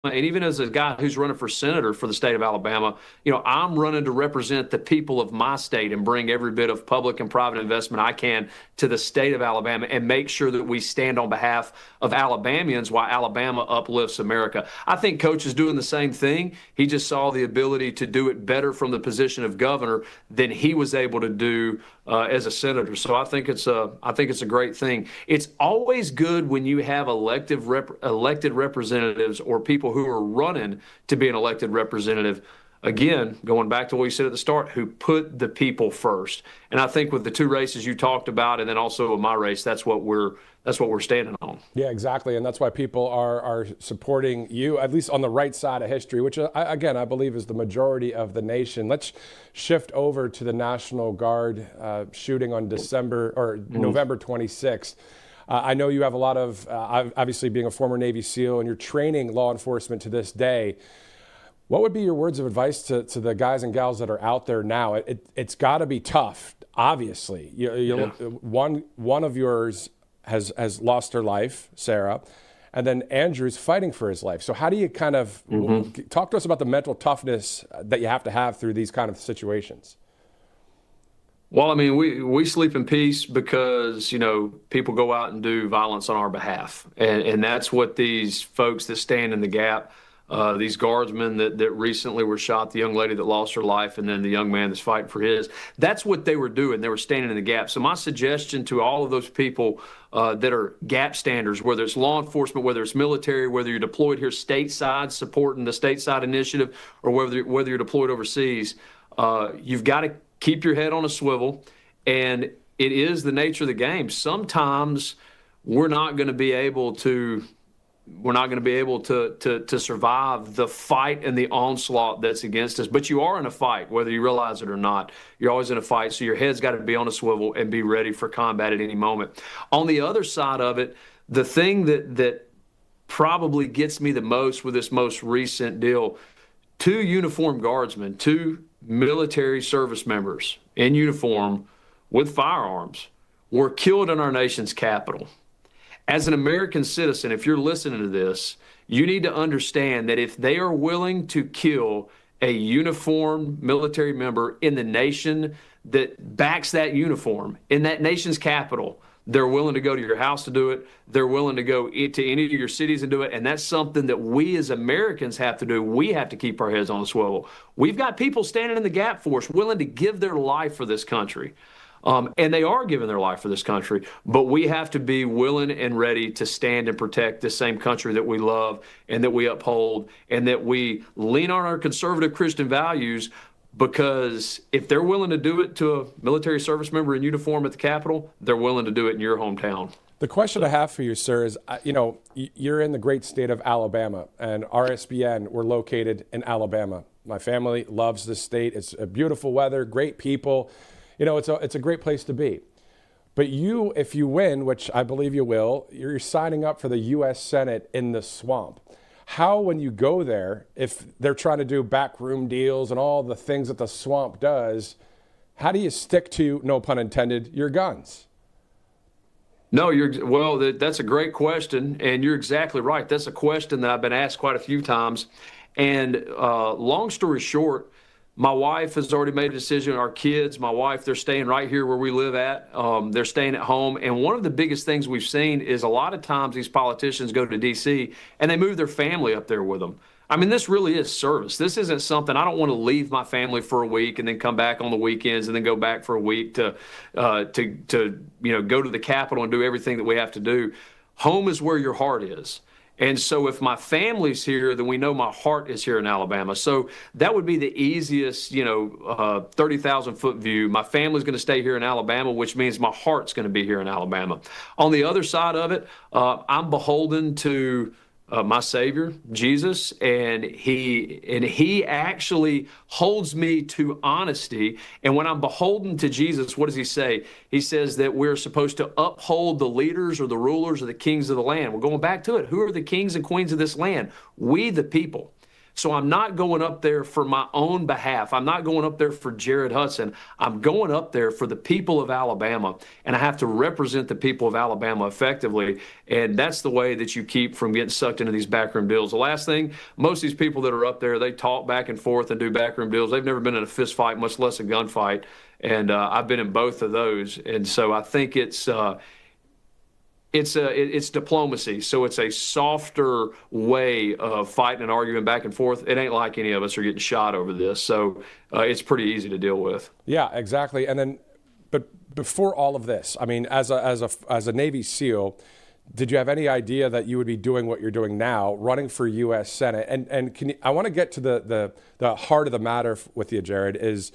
and even as a guy who's running for senator for the state of Alabama, I'm running to represent the people of my state and bring every bit of public and private investment I can to the state of Alabama and make sure that we stand on behalf of Alabamians while Alabama uplifts America. I think Coach is doing the same thing. He just saw the ability to do it better from the position of governor than he was able to do as a senator. So I think it's a great thing. It's always good when you have elected representatives or people who are running to be an elected representative. Again, going back to what you said at the start, who put the people first. And I think with the two races you talked about, and then also with my race, that's what we're standing on. Yeah, exactly. And that's why people are supporting you, at least on the right side of history, which, again, I believe is the majority of the nation. Let's shift over to the National Guard shooting on November 26th. I know you have a lot of, obviously being a former Navy SEAL, and you're training law enforcement to this day. What would be your words of advice to the guys and gals that are out there now? It's got to be tough, obviously. One of yours has lost her life, Sarah, and then Andrew's fighting for his life. So how do you kind of talk to us about the mental toughness that you have to have through these kind of situations? Well, I mean, we sleep in peace because, people go out and do violence on our behalf. And that's what these folks that stand in the gap, these guardsmen that recently were shot, the young lady that lost her life, and then the young man that's fighting for his, that's what they were doing. They were standing in the gap. So my suggestion to all of those people that are gap standers, whether it's law enforcement, whether it's military, whether you're deployed here stateside supporting the stateside initiative, or whether you're deployed overseas, you've got to keep your head on a swivel. And it is the nature of the game. Sometimes we're not going to be able to survive the fight and the onslaught that's against us. But you are in a fight, whether you realize it or not. You're always in a fight, so your head's got to be on a swivel and be ready for combat at any moment. On the other side of it, the thing that probably gets me the most with this most recent deal, two uniformed guardsmen, two military service members in uniform with firearms were killed in our nation's capital. As an American citizen, if you're listening to this, you need to understand that if they are willing to kill a uniformed military member in the nation that backs that uniform, in that nation's capital, they're willing to go to your house to do it. They're willing to go to any of your cities and do it. And that's something that we as Americans have to do. We have to keep our heads on a swivel. We've got people standing in the gap for us, willing to give their life for this country. And they are giving their life for this country, but we have to be willing and ready to stand and protect the same country that we love and that we uphold, and that we lean on our conservative Christian values, because if they're willing to do it to a military service member in uniform at the Capitol, they're willing to do it in your hometown. The question I have for you, sir, is, you're in the great state of Alabama, and RSBN, we're located in Alabama. My family loves this state. It's a beautiful weather, great people. It's a great place to be. But you, if you win, which I believe you will, you're signing up for the U.S. Senate in the swamp. How, when you go there, if they're trying to do backroom deals and all the things that the swamp does, how do you stick to, no pun intended, your guns? No, that's a great question, and you're exactly right. That's a question that I've been asked quite a few times. And long story short, my wife has already made a decision. Our kids, my wife, they're staying right here where we live at. They're staying at home. And one of the biggest things we've seen is a lot of times these politicians go to D.C. and they move their family up there with them. I mean, this really is service. This isn't something, I don't want to leave my family for a week and then come back on the weekends and then go back for a week to go to the Capitol and do everything that we have to do. Home is where your heart is. And so if my family's here, then we know my heart is here in Alabama. So that would be the easiest, 30,000-foot view. My family's going to stay here in Alabama, which means my heart's going to be here in Alabama. On the other side of it, I'm beholden to my Savior, Jesus, and he actually holds me to honesty. And when I'm beholden to Jesus, what does he say? He says that we're supposed to uphold the leaders or the rulers or the kings of the land. We're going back to it. Who are the kings and queens of this land? We, the people. So I'm not going up there for my own behalf. I'm not going up there for Jared Hudson. I'm going up there for the people of Alabama, and I have to represent the people of Alabama effectively. And that's the way that you keep from getting sucked into these backroom deals. The last thing, most of these people that are up there, they talk back and forth and do backroom deals. They've never been in a fist fight, much less a gunfight. And I've been in both of those. And so I think it's diplomacy. So it's a softer way of fighting and arguing back and forth. It ain't like any of us are getting shot over this. So it's pretty easy to deal with. Yeah, exactly. And then, but before all of this, I mean, as a Navy SEAL, did you have any idea that you would be doing what you're doing now, running for U.S. Senate? And I want to get to the heart of the matter with you, Jared, is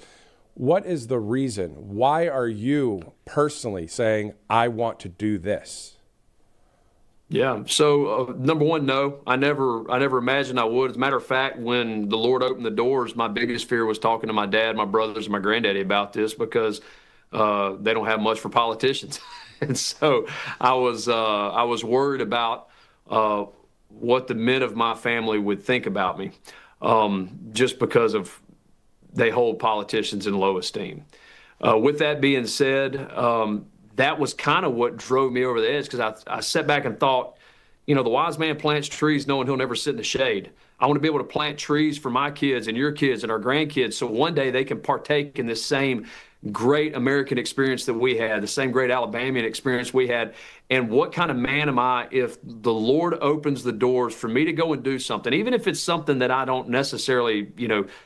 what is the reason? Why are you personally saying, I want to do this? Yeah. So number one, no, I never imagined I would. As a matter of fact, when the Lord opened the doors, my biggest fear was talking to my dad, my brothers, and my granddaddy about this because they don't have much for politicians, and so I was worried about what the men of my family would think about me, just because of they hold politicians in low esteem. With that being said, that was kind of what drove me over the edge because I sat back and thought, the wise man plants trees knowing he'll never sit in the shade. I want to be able to plant trees for my kids and your kids and our grandkids so one day they can partake in this same great American experience that we had, the same great Alabamian experience we had. And what kind of man am I if the Lord opens the doors for me to go and do something, even if it's something that I don't necessarily,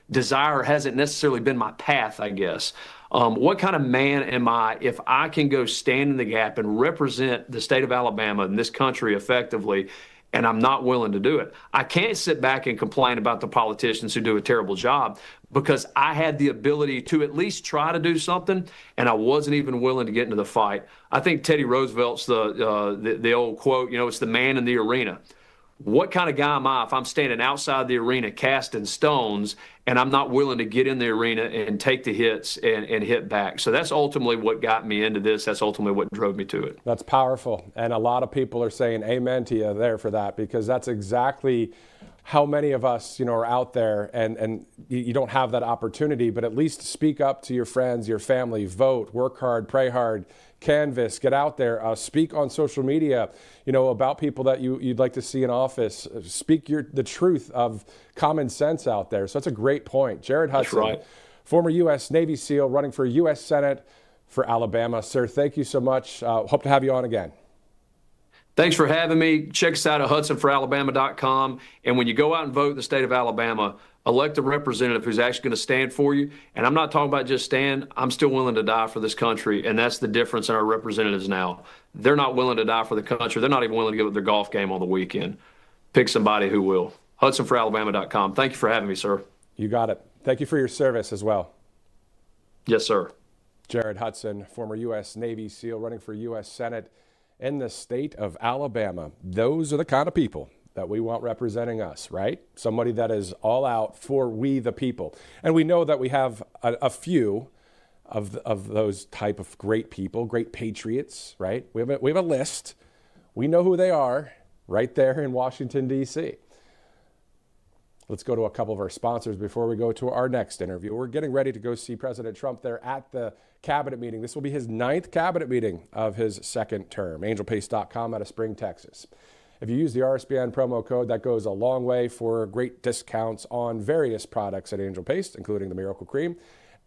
desire or hasn't necessarily been my path, I guess. What kind of man am I if I can go stand in the gap and represent the state of Alabama and this country effectively, and I'm not willing to do it? I can't sit back and complain about the politicians who do a terrible job because I had the ability to at least try to do something, and I wasn't even willing to get into the fight. I think Teddy Roosevelt's the old quote, it's the man in the arena. What kind of guy am I if I'm standing outside the arena casting stones and I'm not willing to get in the arena and take the hits and hit back? So that's ultimately what got me into this. That's ultimately what drove me to it. That's powerful. And a lot of people are saying amen to you there for that, because that's exactly how many of us, are out there and you don't have that opportunity, but at least speak up to your friends, your family, vote, work hard, pray hard, canvas, get out there, speak on social media, about people that you'd like to see in office, speak the truth of common sense out there. So that's a great point. Jared Hudson, right. Former U.S. Navy SEAL, running for U.S. Senate for Alabama. Sir, thank you so much. Hope to have you on again. Thanks for having me. Check us out at hudsonforalabama.com. And when you go out and vote in the state of Alabama, elect a representative who's actually going to stand for you. And I'm not talking about just stand. I'm still willing to die for this country. And that's the difference in our representatives now. They're not willing to die for the country. They're not even willing to give up their golf game on the weekend. Pick somebody who will. hudsonforalabama.com. Thank you for having me, sir. You got it. Thank you for your service as well. Yes, sir. Jared Hudson, former U.S. Navy SEAL, running for U.S. Senate in the state of Alabama. Those are the kind of people that we want representing us, right? Somebody that is all out for we the people. And we know that we have a few of those type of great people, great patriots, right? We have a list. We know who they are right there in Washington, D.C. Let's go to a couple of our sponsors before we go to our next interview. We're getting ready to go see President Trump there at the cabinet meeting. This will be his 9th cabinet meeting of his second term. AngelPace.com out of Spring, Texas. If you use the RSBN promo code, that goes a long way for great discounts on various products at Angel Paste, including the Miracle Cream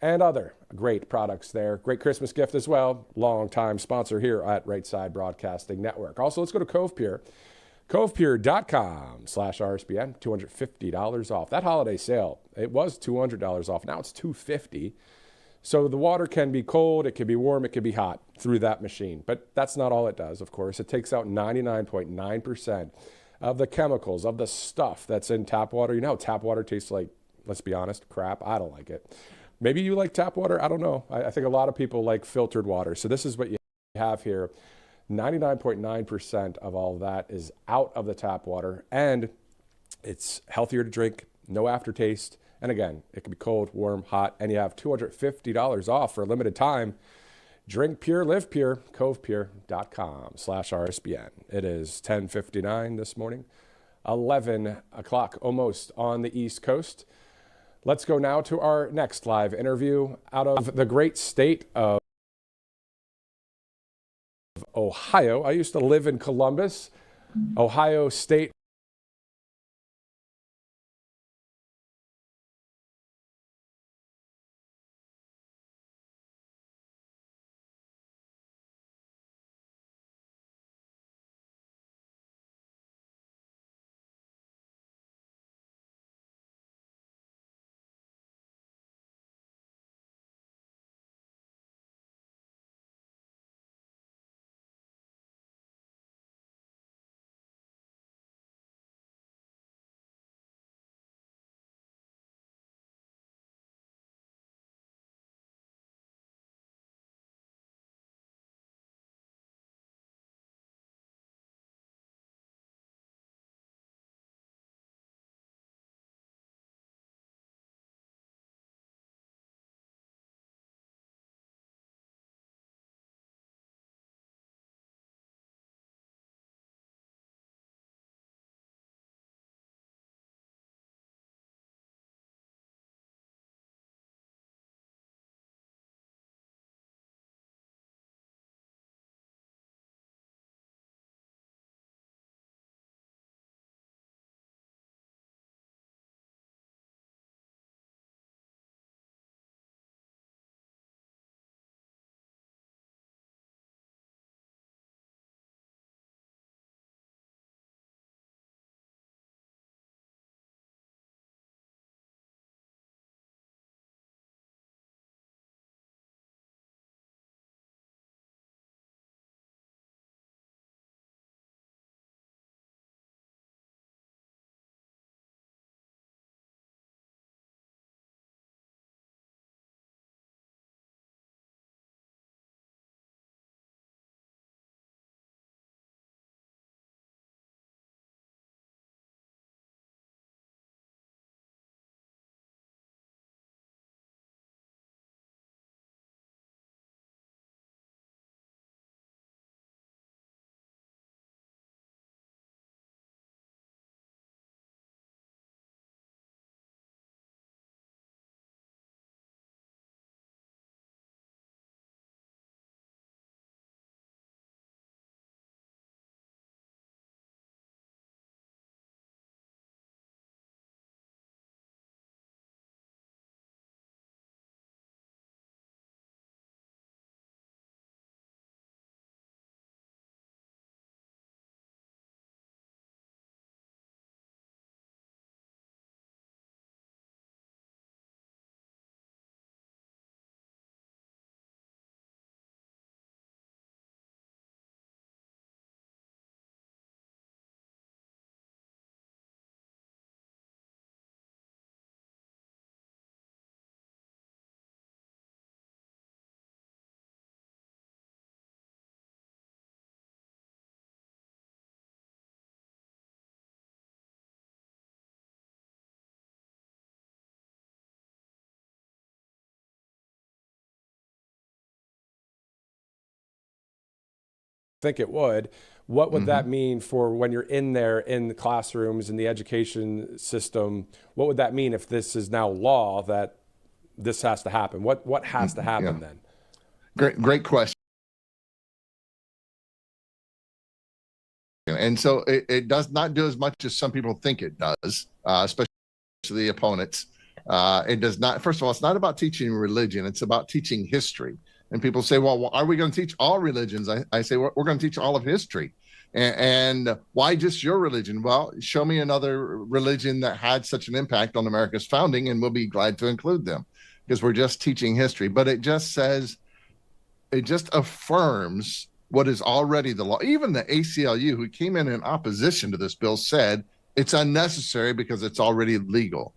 and other great products there. Great Christmas gift as well. Long-time sponsor here at Right Side Broadcasting Network. Also, let's go to Cove Pure. CovePure.com/RSBN, $250 off. That holiday sale, it was $200 off. Now it's $250. So the water can be cold, it can be warm, it can be hot through that machine. But that's not all it does, of course. It takes out 99.9% of the chemicals, of the stuff that's in tap water. You know how tap water tastes like, let's be honest, crap? I don't like it. Maybe you like tap water. I don't know. I think a lot of people like filtered water. So this is what you have here. 99.9% of all of that is out of the tap water, and it's healthier to drink, no aftertaste. And again, it can be cold, warm, hot, and you have $250 off for a limited time. Drink pure, live pure, covepure.com/RSBN. It is 10:59 this morning 11 o'clock, almost on the East Coast. Let's go now to our next live interview out of the great state of Ohio. I used to live in Columbus, Ohio State. Think it would. What would that mean for when you're in there in the classrooms in the education system? What would that mean if this is now law that this has to happen? What has to happen then? Great question. And so it does not do as much as some people think it does, especially the opponents. It does not. First of all, it's not about teaching religion. It's about teaching history. And people say, well, are we going to teach all religions? I say, we're going to teach all of history. And why just your religion? Well, show me another religion that had such an impact on America's founding, and we'll be glad to include them, because we're just teaching history. But it just affirms what is already the law. Even the ACLU, who came in opposition to this bill, said it's unnecessary because it's already legal.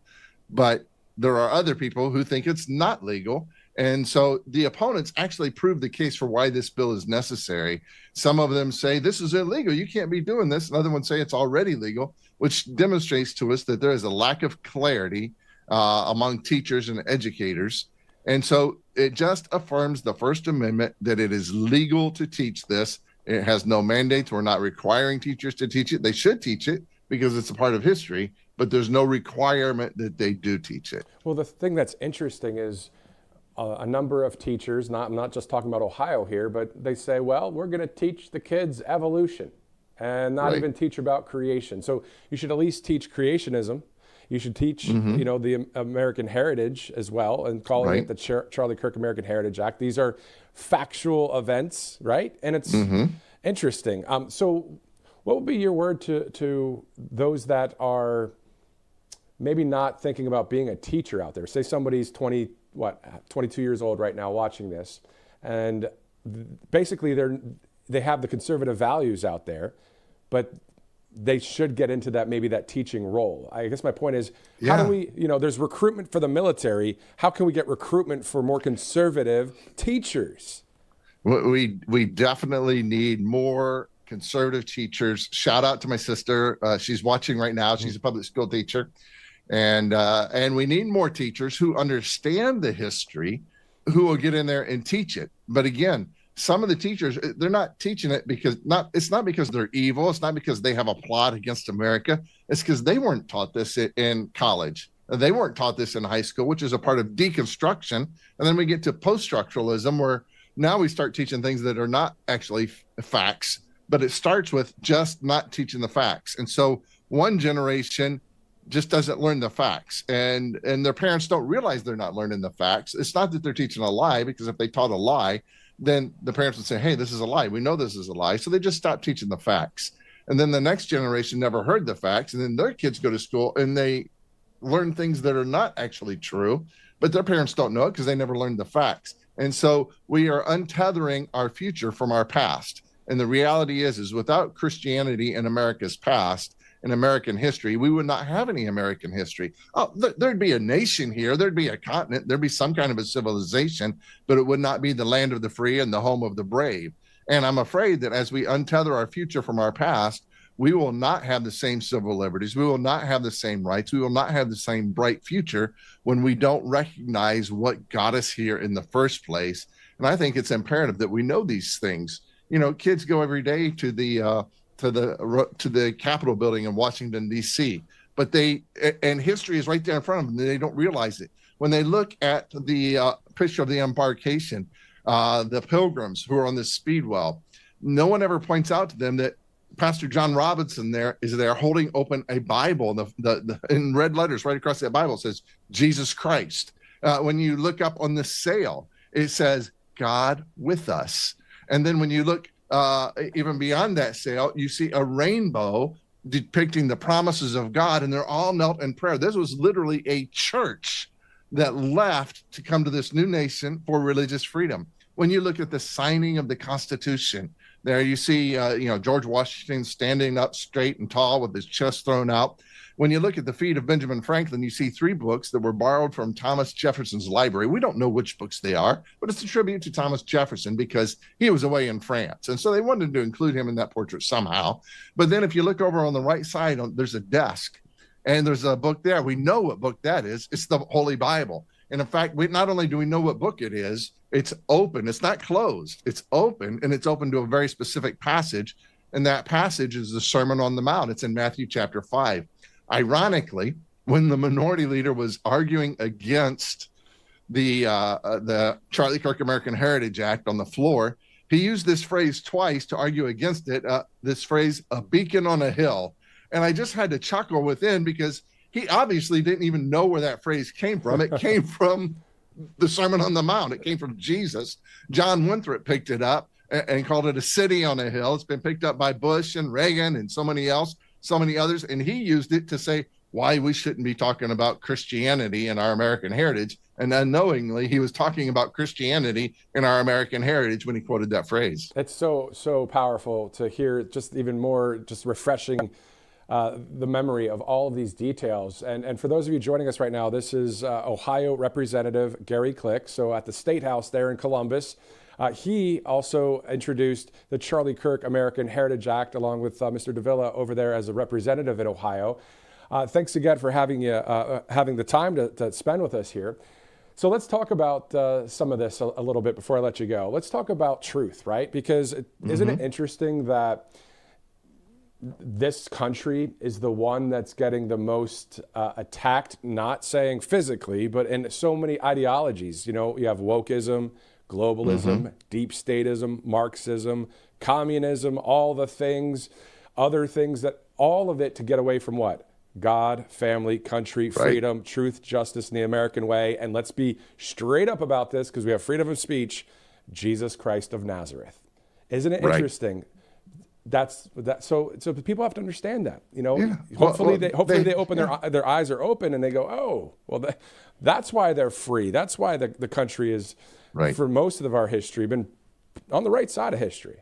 But there are other people who think it's not legal. And so the opponents actually proved the case for why this bill is necessary. Some of them say this is illegal, you can't be doing this. And other ones say it's already legal, which demonstrates to us that there is a lack of clarity among teachers and educators. And so it just affirms the First Amendment that it is legal to teach this. It has no mandates. We're not requiring teachers to teach it. They should teach it, because it's a part of history, but there's no requirement that they do teach it. Well, the thing that's interesting is a number of teachers, I'm not just talking about Ohio here, but they say, well, we're going to teach the kids evolution and not even teach about creation. So you should at least teach creationism. You should teach, the American heritage as well, and calling it the Charlie Kirk American Heritage Act. These are factual events, right? And it's interesting. So what would be your word to those that are maybe not thinking about being a teacher out there? Say somebody's 22 years old right now watching this, and basically they have the conservative values out there, but they should get into that teaching role. I guess my point is, how do we, there's recruitment for the military. How can we get recruitment for more conservative teachers? We definitely need more conservative teachers. Shout out to my sister. She's watching right now. She's a public school teacher. And we need more teachers who understand the history, who will get in there and teach it. But again, some of the teachers, they're not teaching it it's not because they're evil. It's not because they have a plot against America. It's because they weren't taught this in college. They weren't taught this in high school, which is a part of deconstruction. And then we get to post-structuralism, where now we start teaching things that are not actually facts, but it starts with just not teaching the facts. And so one generation just doesn't learn the facts, and their parents don't realize they're not learning the facts. It's not that they're teaching a lie, because if they taught a lie, then the parents would say, hey, this is a lie. We know this is a lie. So they just stop teaching the facts. And then the next generation never heard the facts. And then their kids go to school and they learn things that are not actually true, but their parents don't know it because they never learned the facts. And so we are untethering our future from our past. And the reality is without Christianity in America's past, in American history, we would not have any American history. Oh, there'd be a nation here, there'd be a continent, there'd be some kind of a civilization, but it would not be the land of the free and the home of the brave. And I'm afraid that as we untether our future from our past, we will not have the same civil liberties. We will not have the same rights. We will not have the same bright future when we don't recognize what got us here in the first place. And I think it's imperative that we know these things. Kids go every day to the Capitol building in Washington, D.C., but and history is right there in front of them. They don't realize it. When they look at the picture of the embarkation, the pilgrims who are on this speedwell, no one ever points out to them that Pastor John Robinson is there holding open a Bible. The in red letters right across that Bible says Jesus Christ. When you look up on the sail, it says God with us. And then when you look even beyond that sail, you see a rainbow depicting the promises of God, and they're all knelt in prayer. This was literally a church that left to come to this new nation for religious freedom. When you look at the signing of the Constitution, there you see, George Washington standing up straight and tall with his chest thrown out. When you look at the feet of Benjamin Franklin, you see 3 books that were borrowed from Thomas Jefferson's library. We don't know which books they are, but it's a tribute to Thomas Jefferson because he was away in France. And so they wanted to include him in that portrait somehow. But then if you look over on the right side, there's a desk and there's a book there. We know what book that is. It's the Holy Bible. And in fact, not only do we know what book it is, it's open. It's not closed. It's open, and it's open to a very specific passage. And that passage is the Sermon on the Mount. It's in Matthew chapter 5. Ironically, when the minority leader was arguing against the Charlie Kirk American Heritage Act on the floor, he used this phrase twice to argue against it, this phrase, a beacon on a hill. And I just had to chuckle within because he obviously didn't even know where that phrase came from. It came from the Sermon on the Mount. It came from Jesus. John Winthrop picked it up and called it a city on a hill. It's been picked up by Bush and Reagan and so many others. And he used it to say why we shouldn't be talking about Christianity and our American heritage. And unknowingly, he was talking about Christianity and our American heritage when he quoted that phrase. It's so powerful to hear, just even more, just refreshing the memory of all of these details. And for those of you joining us right now, this is Ohio Representative Gary Click. So at the State House there in Columbus, he also introduced the Charlie Kirk American Heritage Act along with Mr. Davila over there as a representative in Ohio. Thanks again for having the time to spend with us here. So let's talk about some of this a little bit before I let you go. Let's talk about truth, right? Because isn't it interesting that this country is the one that's getting the most attacked, not saying physically, but in so many ideologies. You know, you have wokeism, globalism, deep statism, Marxism, communism, all the things, other things, that all of it to get away from what? God, family, country, freedom, truth, justice, and the American way. And let's be straight up about this, because we have freedom of speech. Jesus Christ of Nazareth. Isn't it interesting? That's that. So people have to understand that. You know, hopefully they open their eyes are open and they go, oh, well, that's why they're free. That's why the country is, for most of our history, been on the right side of history.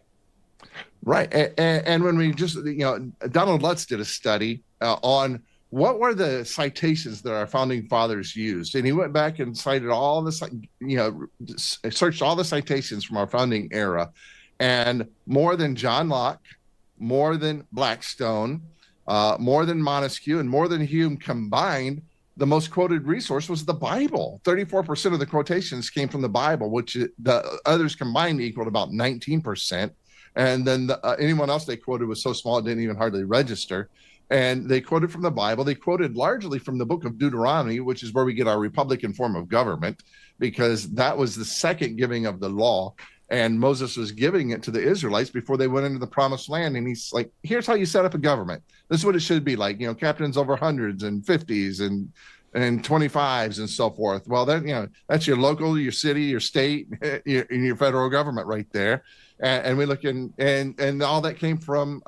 Right. And when we just, Donald Lutz did a study on what were the citations that our founding fathers used. And he went back and cited all the, searched all the citations from our founding era. And more than John Locke, more than Blackstone, more than Montesquieu, and more than Hume combined, the most quoted resource was the Bible. 34% of the quotations came from the Bible, which the others combined equaled about 19%. And then anyone else they quoted was so small it didn't even hardly register. And they quoted from the Bible. They quoted largely from the book of Deuteronomy, which is where we get our Republican form of government, because that was the second giving of the law. And Moses was giving it to the Israelites before they went into the promised land. And he's like, here's how you set up a government. This is what it should be like, captains over hundreds and 50s and 25s and so forth. Well, then, that's your local, your city, your state, your federal government right there. And we look and all that came from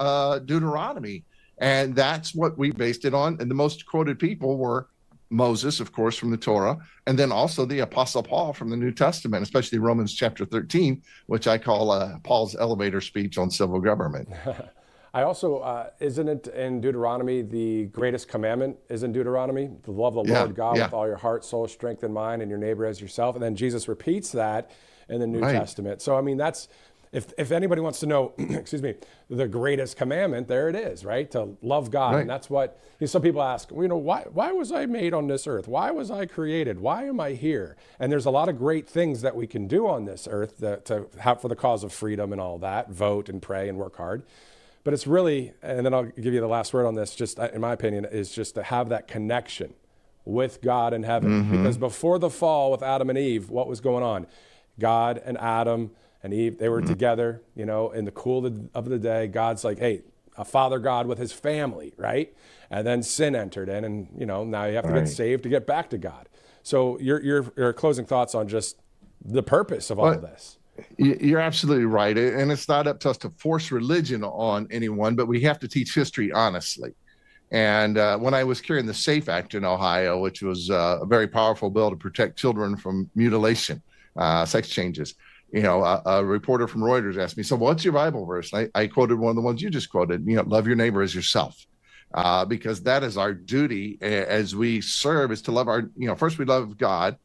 Deuteronomy. And that's what we based it on. And the most quoted people were Moses, of course, from the Torah, and then also the Apostle Paul from the New Testament, especially Romans chapter 13, which I call Paul's elevator speech on civil government. I also, isn't it in Deuteronomy, the greatest commandment is in Deuteronomy, to love the Lord God with all your heart, soul, strength, and mind, and your neighbor as yourself. And then Jesus repeats that in the New Testament. So, I mean, that's, if anybody wants to know, excuse me, the greatest commandment, there it is, right? To love God. And that's what, some people ask, why was I made on this earth? Why was I created? Why am I here? And there's a lot of great things that we can do on this earth to have for the cause of freedom and all that, vote and pray and work hard. But it's really, and then I'll give you the last word on this, just in my opinion, is just to have that connection with God in heaven. Because before the fall with Adam and Eve, what was going on? God and Adam and Eve, they were together, in the cool of the day. God's like, hey, a father God with his family, right? And then sin entered in, and, now you have to get saved to get back to God. So your closing thoughts on just the purpose of all of this. You're absolutely right. And it's not up to us to force religion on anyone, but we have to teach history honestly. And when I was carrying the SAFE Act in Ohio, which was a very powerful bill to protect children from mutilation, sex changes, a reporter from Reuters asked me, so what's your Bible verse? And I quoted one of the ones you just quoted, love your neighbor as yourself, because that is our duty as we serve, is to love our, first we love God.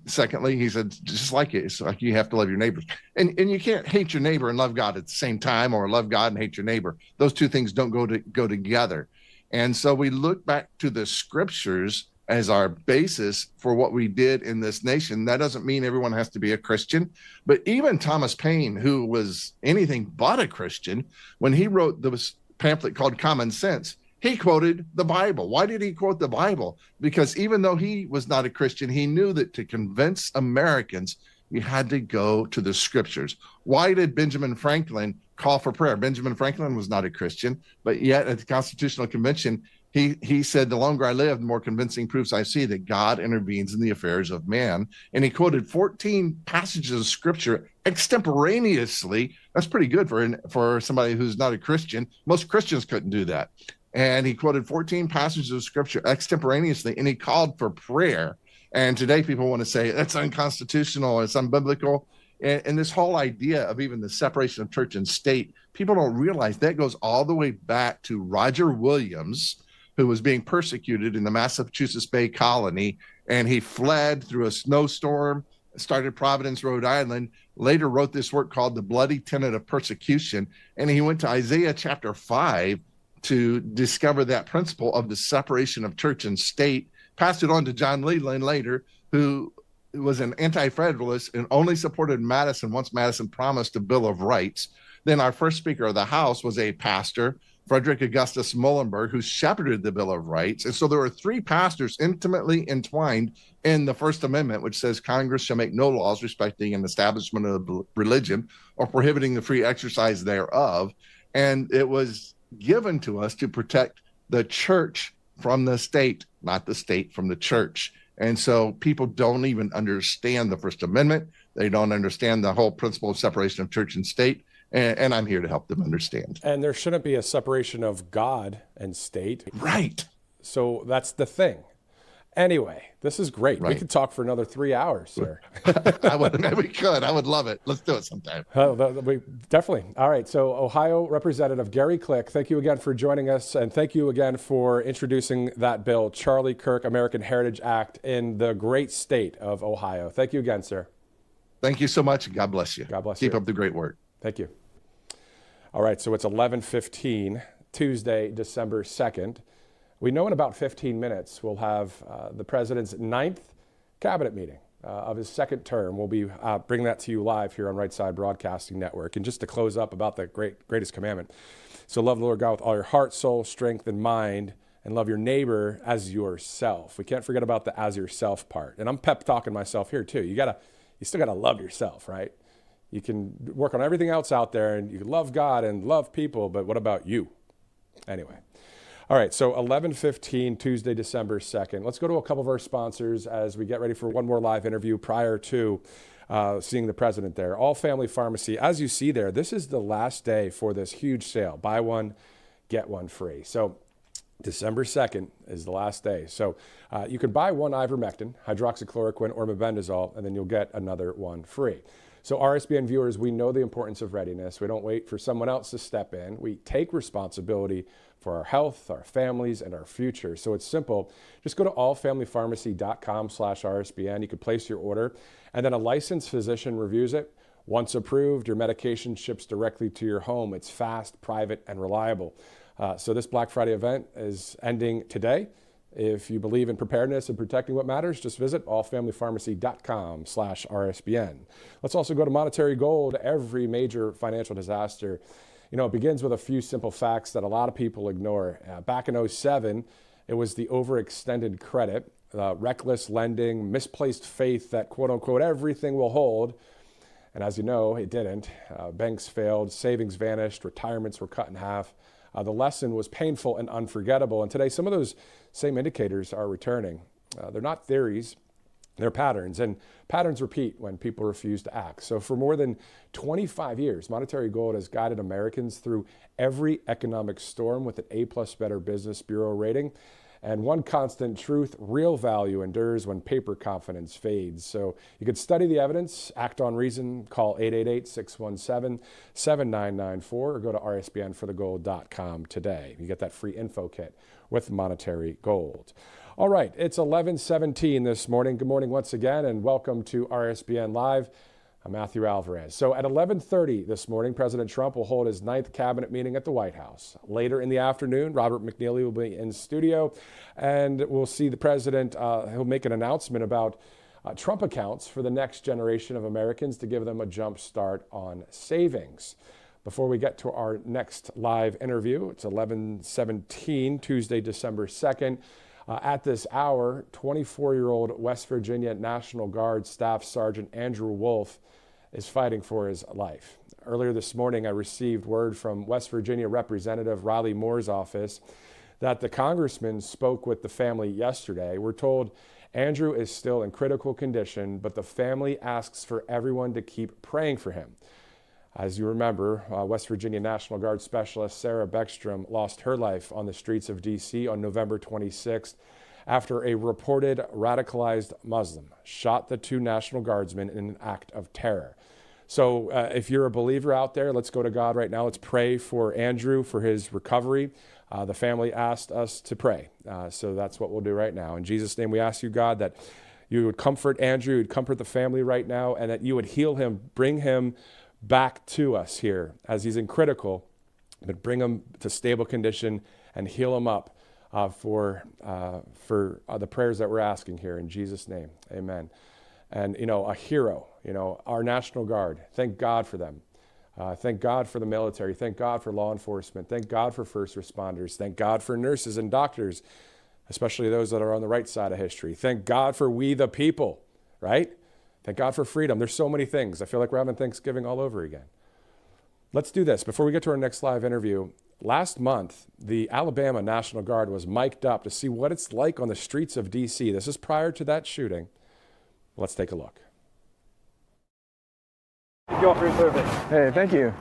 Secondly, he said, just like it, it's like you have to love your neighbors. And you can't hate your neighbor and love God at the same time, or love God and hate your neighbor. Those two things don't go together. And so we look back to the scriptures as our basis for what we did in this nation. That doesn't mean everyone has to be a Christian, but even Thomas Paine, who was anything but a Christian, when he wrote the pamphlet called Common Sense, he quoted the Bible. Why did he quote the Bible? Because even though he was not a Christian, he knew that to convince Americans, you had to go to the scriptures. Why did Benjamin Franklin call for prayer? Benjamin Franklin was not a Christian, but yet at the Constitutional Convention, he said, the longer I live, the more convincing proofs I see that God intervenes in the affairs of man. And he quoted 14 passages of scripture extemporaneously. That's pretty good for somebody who's not a Christian. Most Christians couldn't do that. And he quoted 14 passages of scripture extemporaneously, and he called for prayer. And today people want to say that's unconstitutional, it's unbiblical. And this whole idea of even the separation of church and state, people don't realize that goes all the way back to Roger Williams, who was being persecuted in the Massachusetts Bay Colony. And he fled through a snowstorm, started Providence, Rhode Island, later wrote this work called The Bloody Tenet of Persecution. And he went to Isaiah chapter 5 to discover that principle of the separation of church and state, passed it on to John Leland later, who was an anti-federalist and only supported Madison once Madison promised a Bill of Rights. Then our first Speaker of the House was a pastor Frederick Augustus Muhlenberg, who shepherded the Bill of Rights. And so there were three pastors intimately entwined in the First Amendment, which says Congress shall make no laws respecting an establishment of religion or prohibiting the free exercise thereof. And it was given to us to protect the church from the state, not the state from the church. And so people don't even understand the First Amendment. They don't understand the whole principle of separation of church and state. And I'm here to help them understand. And there shouldn't be a separation of God and state. Right. So that's the thing. Anyway, this is great. Right. We could talk for another 3 hours, sir. We could. I would love it. Let's do it sometime. Definitely. All right. So Ohio Representative Gary Click, thank you again for joining us. And thank you again for introducing that bill, Charlie Kirk American Heritage Act, in the great state of Ohio. Thank you again, sir. Thank you so much. God bless you. God bless you. Keep up the great work. Thank you. All right. So it's 11:15, Tuesday, December 2nd. We know in about 15 minutes we'll have the president's 9th cabinet meeting of his second term. We'll be bringing that to you live here on Right Side Broadcasting Network. And just to close up about the greatest commandment. So love the Lord God with all your heart, soul, strength, and mind, and love your neighbor as yourself. We can't forget about the as yourself part. And I'm pep talking myself here too. You still gotta love yourself, right? You can work on everything else out there and you can love God and love people, but what about you? Anyway. All right, so 11:15, Tuesday, December 2nd. Let's go to a couple of our sponsors as we get ready for one more live interview prior to seeing the president there. All Family Pharmacy. As you see there, this is the last day for this huge sale. Buy one, get one free. So December 2nd is the last day. So you can buy one ivermectin, hydroxychloroquine, or mebendazole, and then you'll get another one free. So RSBN viewers, we know the importance of readiness. We don't wait for someone else to step in. We take responsibility for our health, our families, and our future. So it's simple. Just go to allfamilypharmacy.com/RSBN. You can place your order, and then a licensed physician reviews it. Once approved, your medication ships directly to your home. It's fast, private, and reliable. So this Black Friday event is ending today. If you believe in preparedness and protecting what matters, just visit allfamilypharmacy.com/RSBN. Let's also go to Monetary Gold. Every major financial disaster, it begins with a few simple facts that a lot of people ignore. Back in 2007, it was the overextended credit, reckless lending, misplaced faith that quote unquote everything will hold. And as you know, it didn't. Banks failed, savings vanished, retirements were cut in half. The lesson was painful and unforgettable. And today, some of those same indicators are returning. They're not theories, they're patterns. And patterns repeat when people refuse to act. So for more than 25 years, Monetary Gold has guided Americans through every economic storm with an A+ Better Business Bureau rating. And one constant truth, real value endures when paper confidence fades. So you could study the evidence, act on reason, call 888-617-7994 or go to rsbnforthegold.com today. You get that free info kit with Monetary Gold. All right, it's 11:17 this morning. Good morning once again and welcome to RSBN Live. I'm Matthew Alvarez. So at 11:30 this morning, President Trump will hold his 9th cabinet meeting at the White House. Later in the afternoon, Robert McNeely will be in studio, and we'll see the president. He'll make an announcement about Trump accounts for the next generation of Americans to give them a jump start on savings. Before we get to our next live interview, it's 11:17, Tuesday, December 2nd. At this hour, 24-year-old West Virginia National Guard Staff Sergeant Andrew Wolf is fighting for his life. Earlier this morning, I received word from West Virginia Representative Riley Moore's office that the congressman spoke with the family yesterday. We're told Andrew is still in critical condition, but the family asks for everyone to keep praying for him. As you remember, West Virginia National Guard Specialist Sarah Beckstrom lost her life on the streets of D.C. on November 26th after a reported radicalized Muslim shot the two National Guardsmen in an act of terror. So if you're a believer out there, let's go to God right now. Let's pray for Andrew, for his recovery. The family asked us to pray. So that's what we'll do right now. In Jesus' name, we ask you, God, that you would comfort Andrew, you'd comfort the family right now, and that you would heal him, bring him back to us here as he's in critical, but bring him to stable condition and heal him up for the prayers that we're asking here in Jesus' name. Amen. And, a hero, our National Guard, thank God for them. Thank God for the military. Thank God for law enforcement. Thank God for first responders. Thank God for nurses and doctors, especially those that are on the right side of history. Thank God for we the people, right? Thank God for freedom. There's so many things. I feel like we're having Thanksgiving all over again. Let's do this. Before we get to our next live interview, last month, the Alabama National Guard was mic'd up to see what it's like on the streets of D.C. This is prior to that shooting. Let's take a look. Thank you all for your service. Hey, thank you.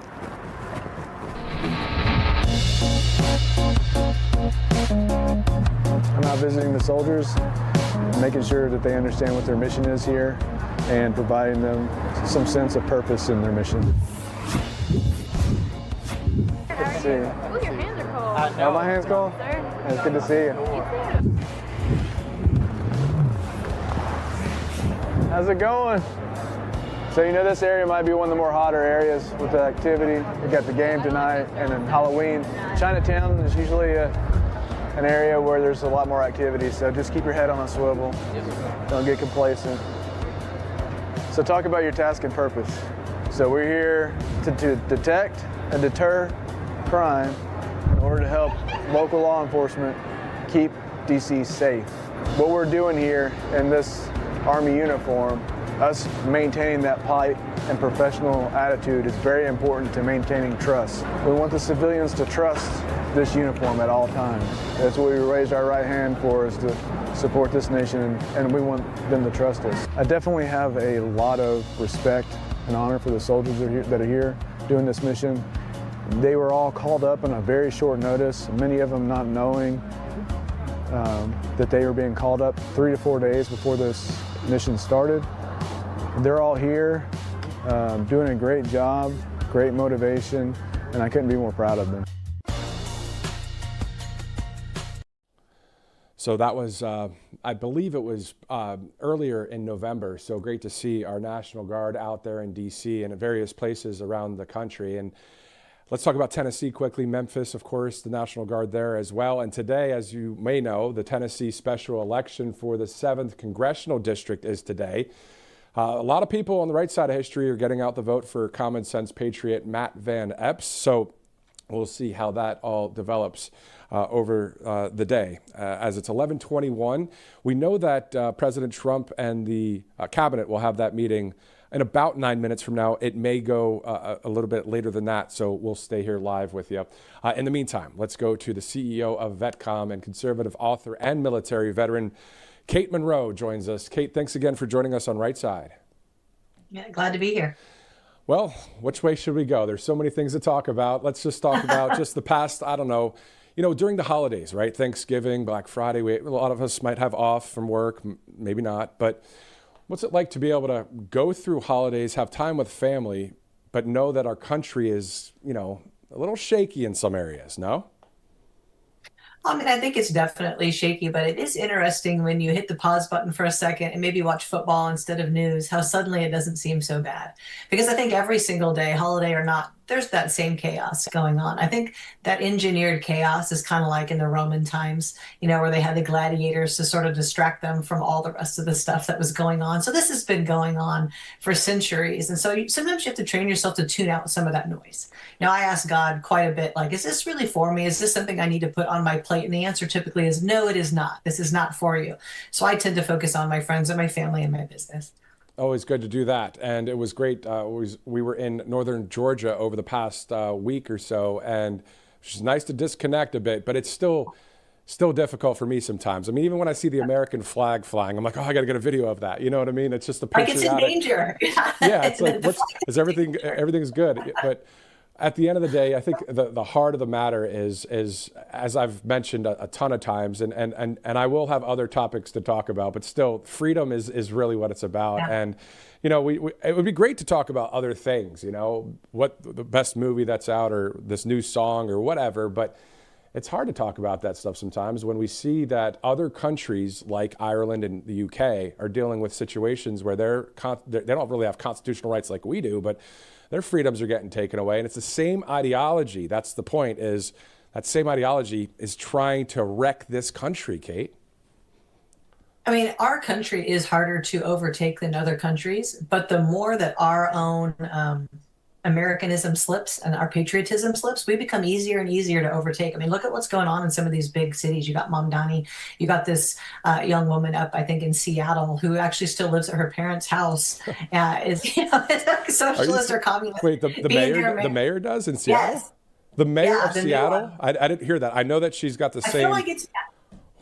I'm out visiting the soldiers, making sure that they understand what their mission is here and providing them some sense of purpose in their mission. Good to see you. Ooh, your hands are cold. Oh, my hands cold? Sir. It's good to see you. How's it going? So you know this area might be one of the more hotter areas with the activity. We got the game tonight and then Halloween. Chinatown is usually an area where there's a lot more activity, so just keep your head on a swivel. Don't get complacent. So talk about your task and purpose. So we're here to detect and deter crime in order to help local law enforcement keep DC safe. What we're doing here in this Army uniform, us maintaining that polite and professional attitude is very important to maintaining trust. We want the civilians to trust this uniform at all times. That's what we raised our right hand for, is to support this nation, and we want them to trust us. I definitely have a lot of respect and honor for the soldiers that are here doing this mission. They were all called up on a very short notice, many of them not knowing that they were being called up 3 to 4 days before this mission started. They're all here doing a great job, great motivation, and I couldn't be more proud of them. So that was, I believe it was earlier in November. So great to see our National Guard out there in D.C. and at various places around the country. And let's talk about Tennessee quickly. Memphis, of course, the National Guard there as well. And today, as you may know, the Tennessee special election for the 7th Congressional District is today. A lot of people on the right side of history are getting out the vote for common sense patriot Matt Van Epps. So we'll see how that all develops over the day. As it's 11:21, we know that President Trump and the cabinet will have that meeting in about 9 minutes from now. It may go a little bit later than that, so we'll stay here live with you. In the meantime, let's go to the CEO of VetCom and conservative author and military veteran, Kate Monroe joins us. Kate, thanks again for joining us on Right Side. Yeah, glad to be here. Well, which way should we go? There's so many things to talk about. Let's just talk about just the past, I don't know, during the holidays, right? Thanksgiving, Black Friday, a lot of us might have off from work, maybe not. But what's it like to be able to go through holidays, have time with family, but know that our country is, a little shaky in some areas, no? I mean, I think it's definitely shaky, but it is interesting when you hit the pause button for a second and maybe watch football instead of news, how suddenly it doesn't seem so bad. Because I think every single day, holiday or not, there's that same chaos going on. I think that engineered chaos is kind of like in the Roman times, where they had the gladiators to sort of distract them from all the rest of the stuff that was going on. So this has been going on for centuries. And so sometimes you have to train yourself to tune out some of that noise. Now, I ask God quite a bit, like, is this really for me? Is this something I need to put on my plate? And the answer typically is, no, it is not. This is not for you. So I tend to focus on my friends and my family and my business. Always good to do that. And it was great. We were in northern Georgia over the past week or so, and it's just nice to disconnect a bit, but it's still difficult for me sometimes. I mean, even when I see the American flag flying, I'm like, oh, I got to get a video of that. You know what I mean? It's just a picture. Like it's in danger. Yeah, it's like, is everything's good. But at the end of the day, I think the heart of the matter is as I've mentioned a ton of times, and I will have other topics to talk about, but still, freedom is really what it's about. Yeah. And it would be great to talk about other things, what the best movie that's out or this new song or whatever, but it's hard to talk about that stuff sometimes when we see that other countries like Ireland and the UK are dealing with situations where they don't really have constitutional rights like we do, but their freedoms are getting taken away. And it's the same ideology. That's the point, is that same ideology is trying to wreck this country, Kate. I mean, our country is harder to overtake than other countries, but the more that our own Americanism slips and our patriotism slips, we become easier and easier to overtake. I mean, look at what's going on in some of these big cities. You got Mamdani, you got this young woman up, I think, in Seattle, who actually still lives at her parents' house, is, socialist or communist. Wait, the mayor does in Seattle? Yes. The mayor of the Seattle? I didn't hear that. I know that she's got the same. I feel like it's.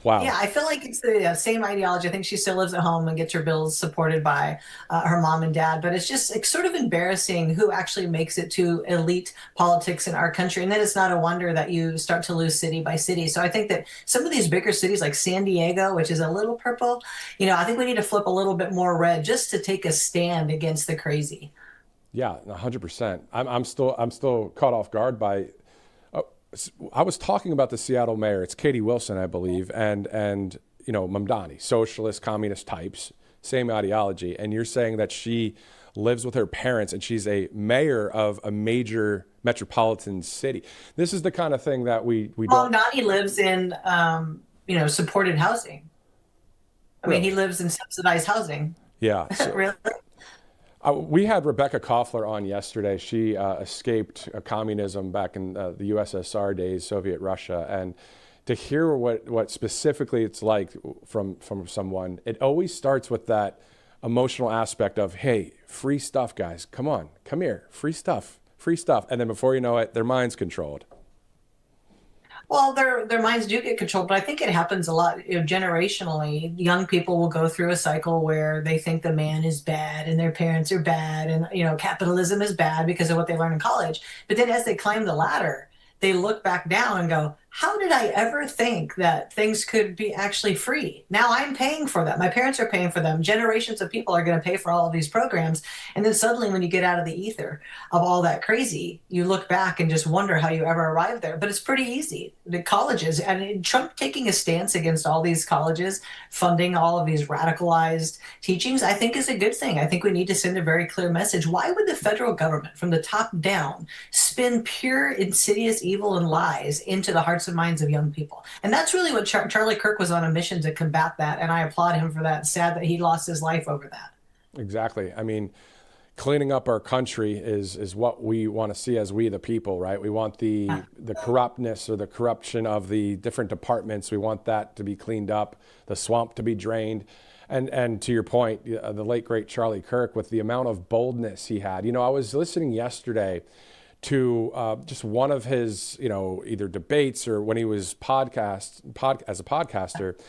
Wow. Yeah, I feel like it's the same ideology. I think she still lives at home and gets her bills supported by her mom and dad. But it's just sort of embarrassing who actually makes it to elite politics in our country. And then it's not a wonder that you start to lose city by city. So I think that some of these bigger cities like San Diego, which is a little purple, I think we need to flip a little bit more red just to take a stand against the crazy. Yeah, 100%. I'm still caught off guard by. I was talking about the Seattle mayor. It's Katie Wilson, I believe, and Mamdani, socialist, communist types, same ideology. And you're saying that she lives with her parents and she's a mayor of a major metropolitan city. This is the kind of thing that we don't. Mamdani lives in supported housing. I mean, he lives in subsidized housing. Yeah. So, really? We had Rebecca Koffler on yesterday. She escaped communism back in the USSR days, Soviet Russia, and to hear what specifically it's like from someone, it always starts with that emotional aspect of, hey, free stuff, guys, come on, come here, free stuff, and then before you know it, their mind's controlled. Well, their minds do get controlled, but I think it happens a lot generationally. Young people will go through a cycle where they think the man is bad and their parents are bad, and capitalism is bad because of what they learn in college. But then as they climb the ladder, they look back down and go, how did I ever think that things could be actually free? Now I'm paying for them. My parents are paying for them. Generations of people are going to pay for all of these programs. And then suddenly when you get out of the ether of all that crazy, you look back and just wonder how you ever arrived there. But it's pretty easy. The colleges, and Trump taking a stance against all these colleges, funding all of these radicalized teachings, I think is a good thing. I think we need to send a very clear message. Why would the federal government from the top down spin pure insidious evil and lies into the hearts and minds of young people? And that's really what Charlie Kirk was on a mission to combat that, and I applaud him for that. It's sad that he lost his life over that. Exactly. I mean, cleaning up our country is what we want to see as we the people, right? We want the corruptness or the corruption of the different departments. We want that to be cleaned up, the swamp to be drained. And to your point, the late great Charlie Kirk, with the amount of boldness he had. I was listening yesterday to just one of his, either debates or when he was as a podcaster.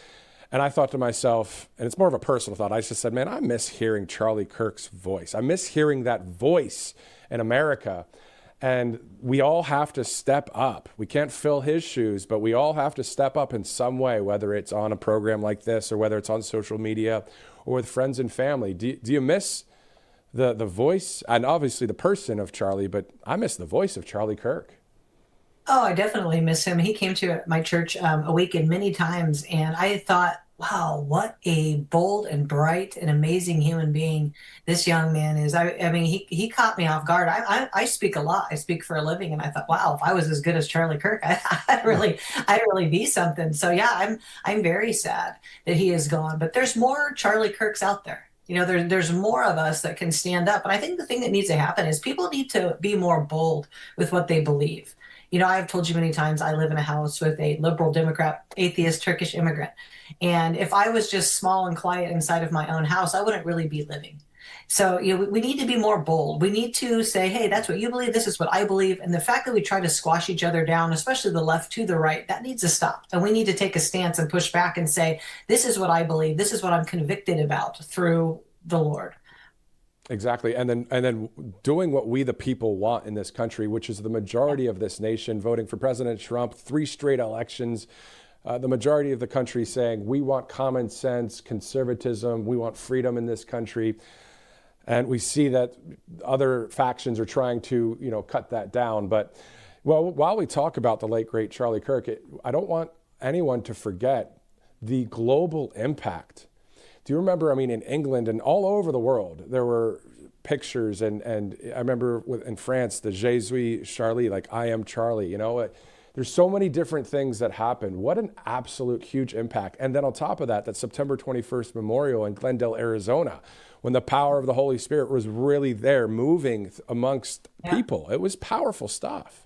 And I thought to myself, and it's more of a personal thought, I just said, man, I miss hearing Charlie Kirk's voice. I miss hearing that voice in America. And we all have to step up. We can't fill his shoes, but we all have to step up in some way, whether it's on a program like this or whether it's on social media or with friends and family. Do you miss the voice and obviously the person of Charlie, but I miss the voice of Charlie Kirk? Oh, I definitely miss him. He came to my church a weekend many times, and I thought, wow, what a bold and bright and amazing human being this young man is. I mean, he caught me off guard. I speak a lot. I speak for a living, and I thought, wow, if I was as good as Charlie Kirk, I'd really be something. So yeah, I'm very sad that he is gone. But there's more Charlie Kirks out there. There's more of us that can stand up. And I think the thing that needs to happen is people need to be more bold with what they believe. I've told you many times, I live in a house with a liberal Democrat, atheist, Turkish immigrant. And if I was just small and quiet inside of my own house, I wouldn't really be living. So, we need to be more bold. We need to say, hey, that's what you believe. This is what I believe. And the fact that we try to squash each other down, especially the left to the right, that needs to stop. And we need to take a stance and push back and say, this is what I believe. This is what I'm convicted about through the Lord. Exactly. And then doing what we the people want in this country, which is the majority of this nation, voting for President Trump, 3 straight elections, the majority of the country saying we want common sense, conservatism, we want freedom in this country. And we see that other factions are trying to, cut that down. But while we talk about the late, great Charlie Kirk, I don't want anyone to forget the global impact. Do you remember, in England and all over the world, there were pictures and I remember in France, the Je suis Charlie, like I am Charlie, there's so many different things that happen. What an absolute huge impact. And then on top of that, that September 21st memorial in Glendale, Arizona, when the power of the Holy Spirit was really there moving amongst people. It was powerful stuff.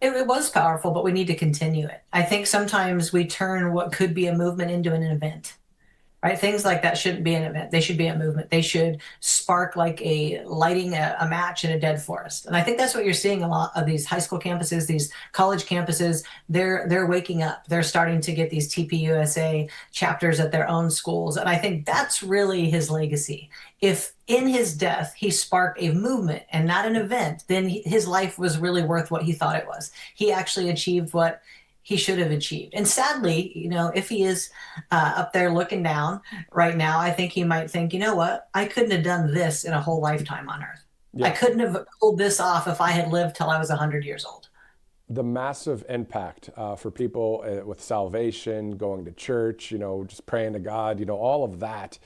It was powerful, but we need to continue it. I think sometimes we turn what could be a movement into an event. Right? Things like that shouldn't be an event. They should be a movement. They should spark like lighting a match in a dead forest. And I think that's what you're seeing a lot of these high school campuses, these college campuses. They're waking up. They're starting to get these TPUSA chapters at their own schools. And I think that's really his legacy. If in his death he sparked a movement and not an event, then his life was really worth what he thought it was. He actually achieved what he should have achieved. And sadly, if he is up there looking down right now, I think he might think, you know what, I couldn't have done this in a whole lifetime on earth. Yeah. I couldn't have pulled this off if I had lived till I was 100 years old. The massive impact for people with salvation, going to church, just praying to God, all of that.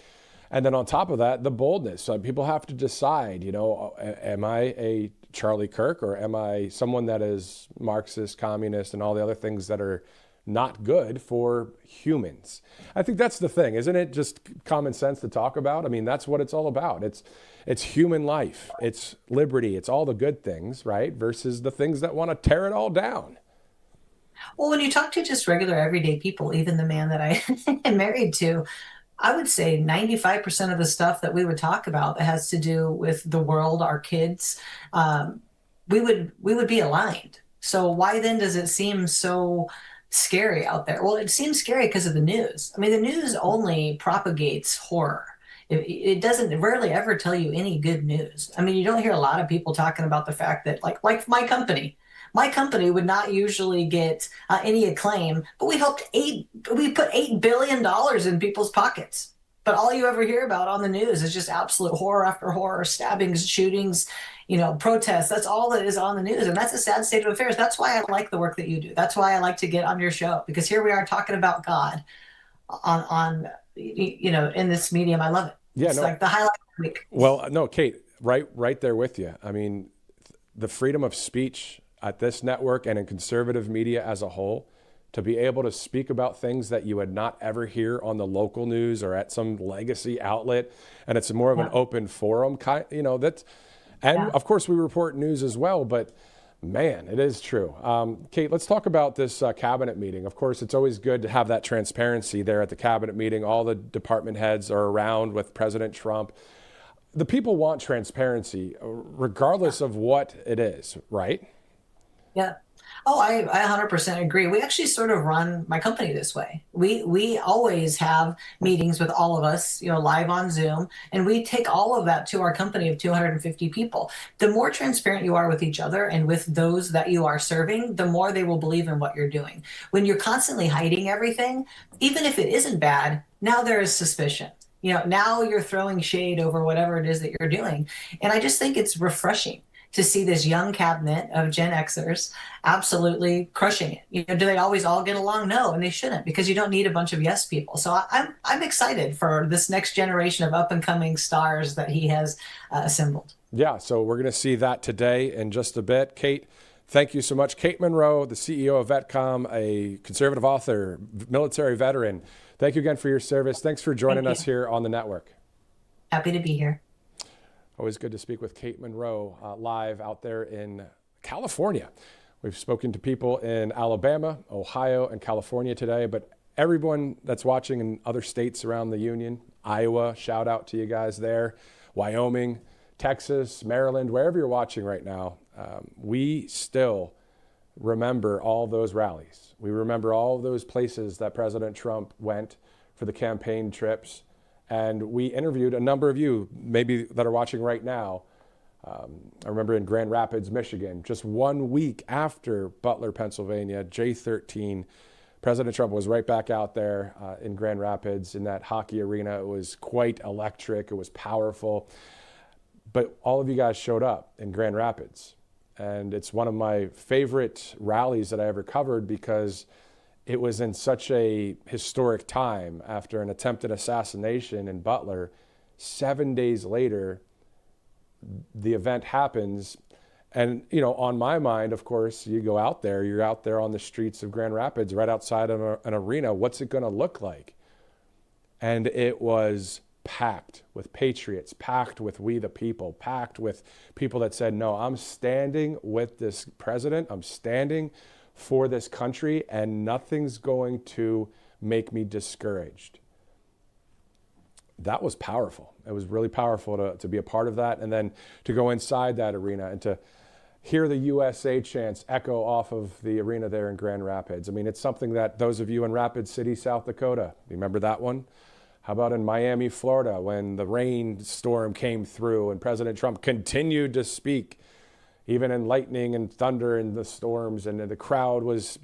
And then on top of that, the boldness. People have to decide, am I a Charlie Kirk, or am I someone that is Marxist, communist, and all the other things that are not good for humans? I think that's the thing, isn't it? Just common sense to talk about. I mean, that's what it's all about. It's human life, it's liberty, it's all the good things, right? Versus the things that want to tear it all down. Well, when you talk to just regular everyday people, even the man that I am married to, I would say 95% of the stuff that we would talk about that has to do with the world, our kids, we would be aligned. So why then does it seem so scary out there? Well, it seems scary because of the news. I mean, the news only propagates horror. It doesn't rarely ever tell you any good news. I mean, you don't hear a lot of people talking about the fact that like my company. My company would not usually get any acclaim, but we put $8 billion in people's pockets. But all you ever hear about on the news is just absolute horror after horror, stabbings, shootings, protests. That's all that is on the news. And that's a sad state of affairs. That's why I like the work that you do. That's why I like to get on your show, because here we are talking about God on in this medium. I love it. Yeah, it's like the highlight of the week. Well, no, Kate, right there with you. I mean, the freedom of speech at this network and in conservative media as a whole, to be able to speak about things that you would not ever hear on the local news or at some legacy outlet, and it's more of an open forum, of course we report news as well, but man, it is true. Kate, let's talk about this cabinet meeting. Of course, it's always good to have that transparency there at the cabinet meeting. All the department heads are around with President Trump. The people want transparency, regardless of what it is, right? Yeah. Oh, I 100% agree. We actually sort of run my company this way. We always have meetings with all of us, live on Zoom, and we take all of that to our company of 250 people. The more transparent you are with each other and with those that you are serving, the more they will believe in what you're doing. When you're constantly hiding everything, even if it isn't bad, now there is suspicion. Now you're throwing shade over whatever it is that you're doing. And I just think it's refreshing to see this young cabinet of Gen Xers absolutely crushing it. Do they always all get along? No, and they shouldn't, because you don't need a bunch of yes people. So I'm excited for this next generation of up and coming stars that he has assembled. Yeah, so we're going to see that today in just a bit. Kate, thank you so much. Kate Monroe, the CEO of VetCom, a conservative author, military veteran. Thank you again for your service. Thanks for joining us here on the network. Happy to be here. Always good to speak with Kate Monroe live out there in California. We've spoken to people in Alabama, Ohio, and California today, but everyone that's watching in other states around the union, Iowa, shout out to you guys there, Wyoming, Texas, Maryland, wherever you're watching right now, we still remember all those rallies. We remember all those places that President Trump went for the campaign trips. And we interviewed a number of you, maybe that are watching right now. I remember in Grand Rapids, Michigan, just 1 week after Butler, Pennsylvania, J13, President Trump was right back out there in Grand Rapids in that hockey arena. It was quite electric. It was powerful. But all of you guys showed up in Grand Rapids. And it's one of my favorite rallies that I ever covered, because it was in such a historic time after an attempted assassination in Butler. 7 days later, the event happens. And, on my mind, of course, you're out there on the streets of Grand Rapids, right outside of an arena. What's it going to look like? And it was packed with patriots, packed with we the people, packed with people that said, no, I'm standing with this president. I'm standing for this country, and nothing's going to make me discouraged. That was powerful. It was really powerful to be a part of that, and then to go inside that arena and to hear the USA chants echo off of the arena there in Grand Rapids. I mean, it's something that those of you in Rapid City, South Dakota, remember that one? How about in Miami, Florida, when the rainstorm came through and President Trump continued to speak, even in lightning and thunder and the storms, and the crowd was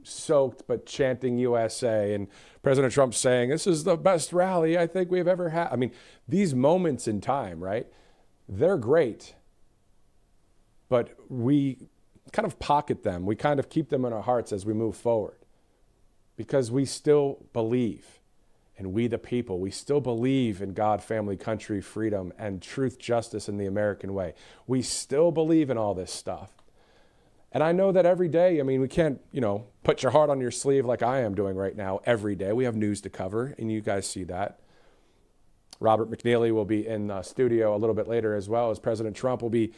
soaked but chanting USA, and President Trump saying, this is the best rally I think we've ever had. I mean, these moments in time, right? They're great, but we kind of pocket them. We kind of keep them in our hearts as we move forward because we still believe in we the people. We still believe in God, family, country, freedom, and truth, justice, in the American way. We still believe in all this stuff. And I know that every day, I mean, we can't, put your heart on your sleeve like I am doing right now every day. We have news to cover, and you guys see that. Robert McNeely will be in the studio a little bit later, as well as President Trump will be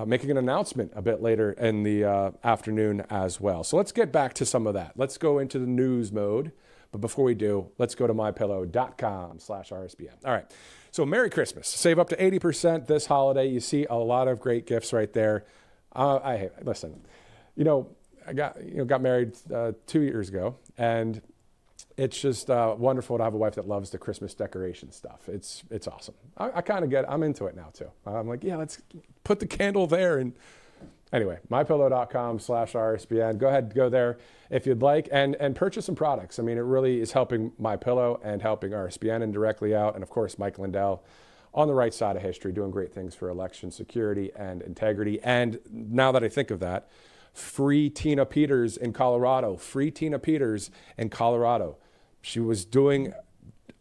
making an announcement a bit later in the afternoon as well. So let's get back to some of that. Let's go into the news mode. But before we do, let's go to mypillow.com/RSBN. All right. So Merry Christmas. Save up to 80% this holiday. You see a lot of great gifts right there. Listen, I got married 2 years ago, and it's just wonderful to have a wife that loves the Christmas decoration stuff. It's awesome. I kind of I'm into it now too. I'm like, yeah, let's put the candle there. And anyway, mypillow.com/RSBN. Go ahead, go there if you'd like, and purchase some products. I mean, it really is helping MyPillow and helping RSBN indirectly out. And of course, Mike Lindell on the right side of history, doing great things for election security and integrity. And now that I think of that, free Tina Peters in Colorado. Free Tina Peters in Colorado. She was doing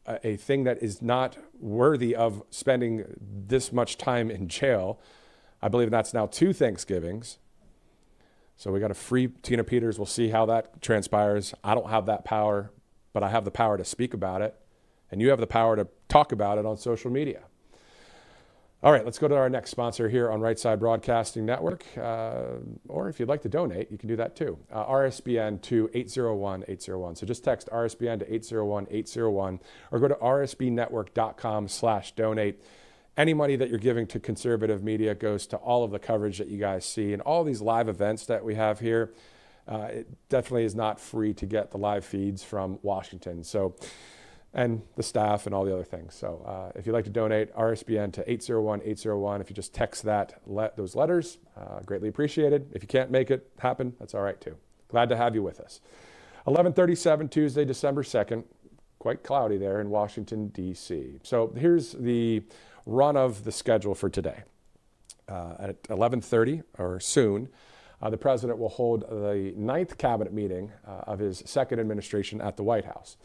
a thing that is not worthy of spending this much time in jail. I believe that's now 2 Thanksgivings. So we got a free Tina Peters. We'll see how that transpires. I don't have that power, but I have the power to speak about it. And you have the power to talk about it on social media. All right, let's go to our next sponsor here on Right Side Broadcasting Network. Or if you'd like to donate, you can do that too. RSBN to 801-801. So just text RSBN to 801-801 or go to rsbnetwork.com/donate. Any money that you're giving to conservative media goes to all of the coverage that you guys see and all these live events that we have here. It definitely is not free to get the live feeds from Washington. So, and the staff and all the other things. So if you'd like to donate, RSBN to 801-801. If you just text those letters, greatly appreciated. If you can't make it happen, that's all right too. Glad to have you with us. 11:37 Tuesday, December 2nd. Quite cloudy there in Washington, D.C. So here's the run of the schedule for today. At 11:30 or soon, the president will hold the 9th cabinet meeting of his second administration at the White House.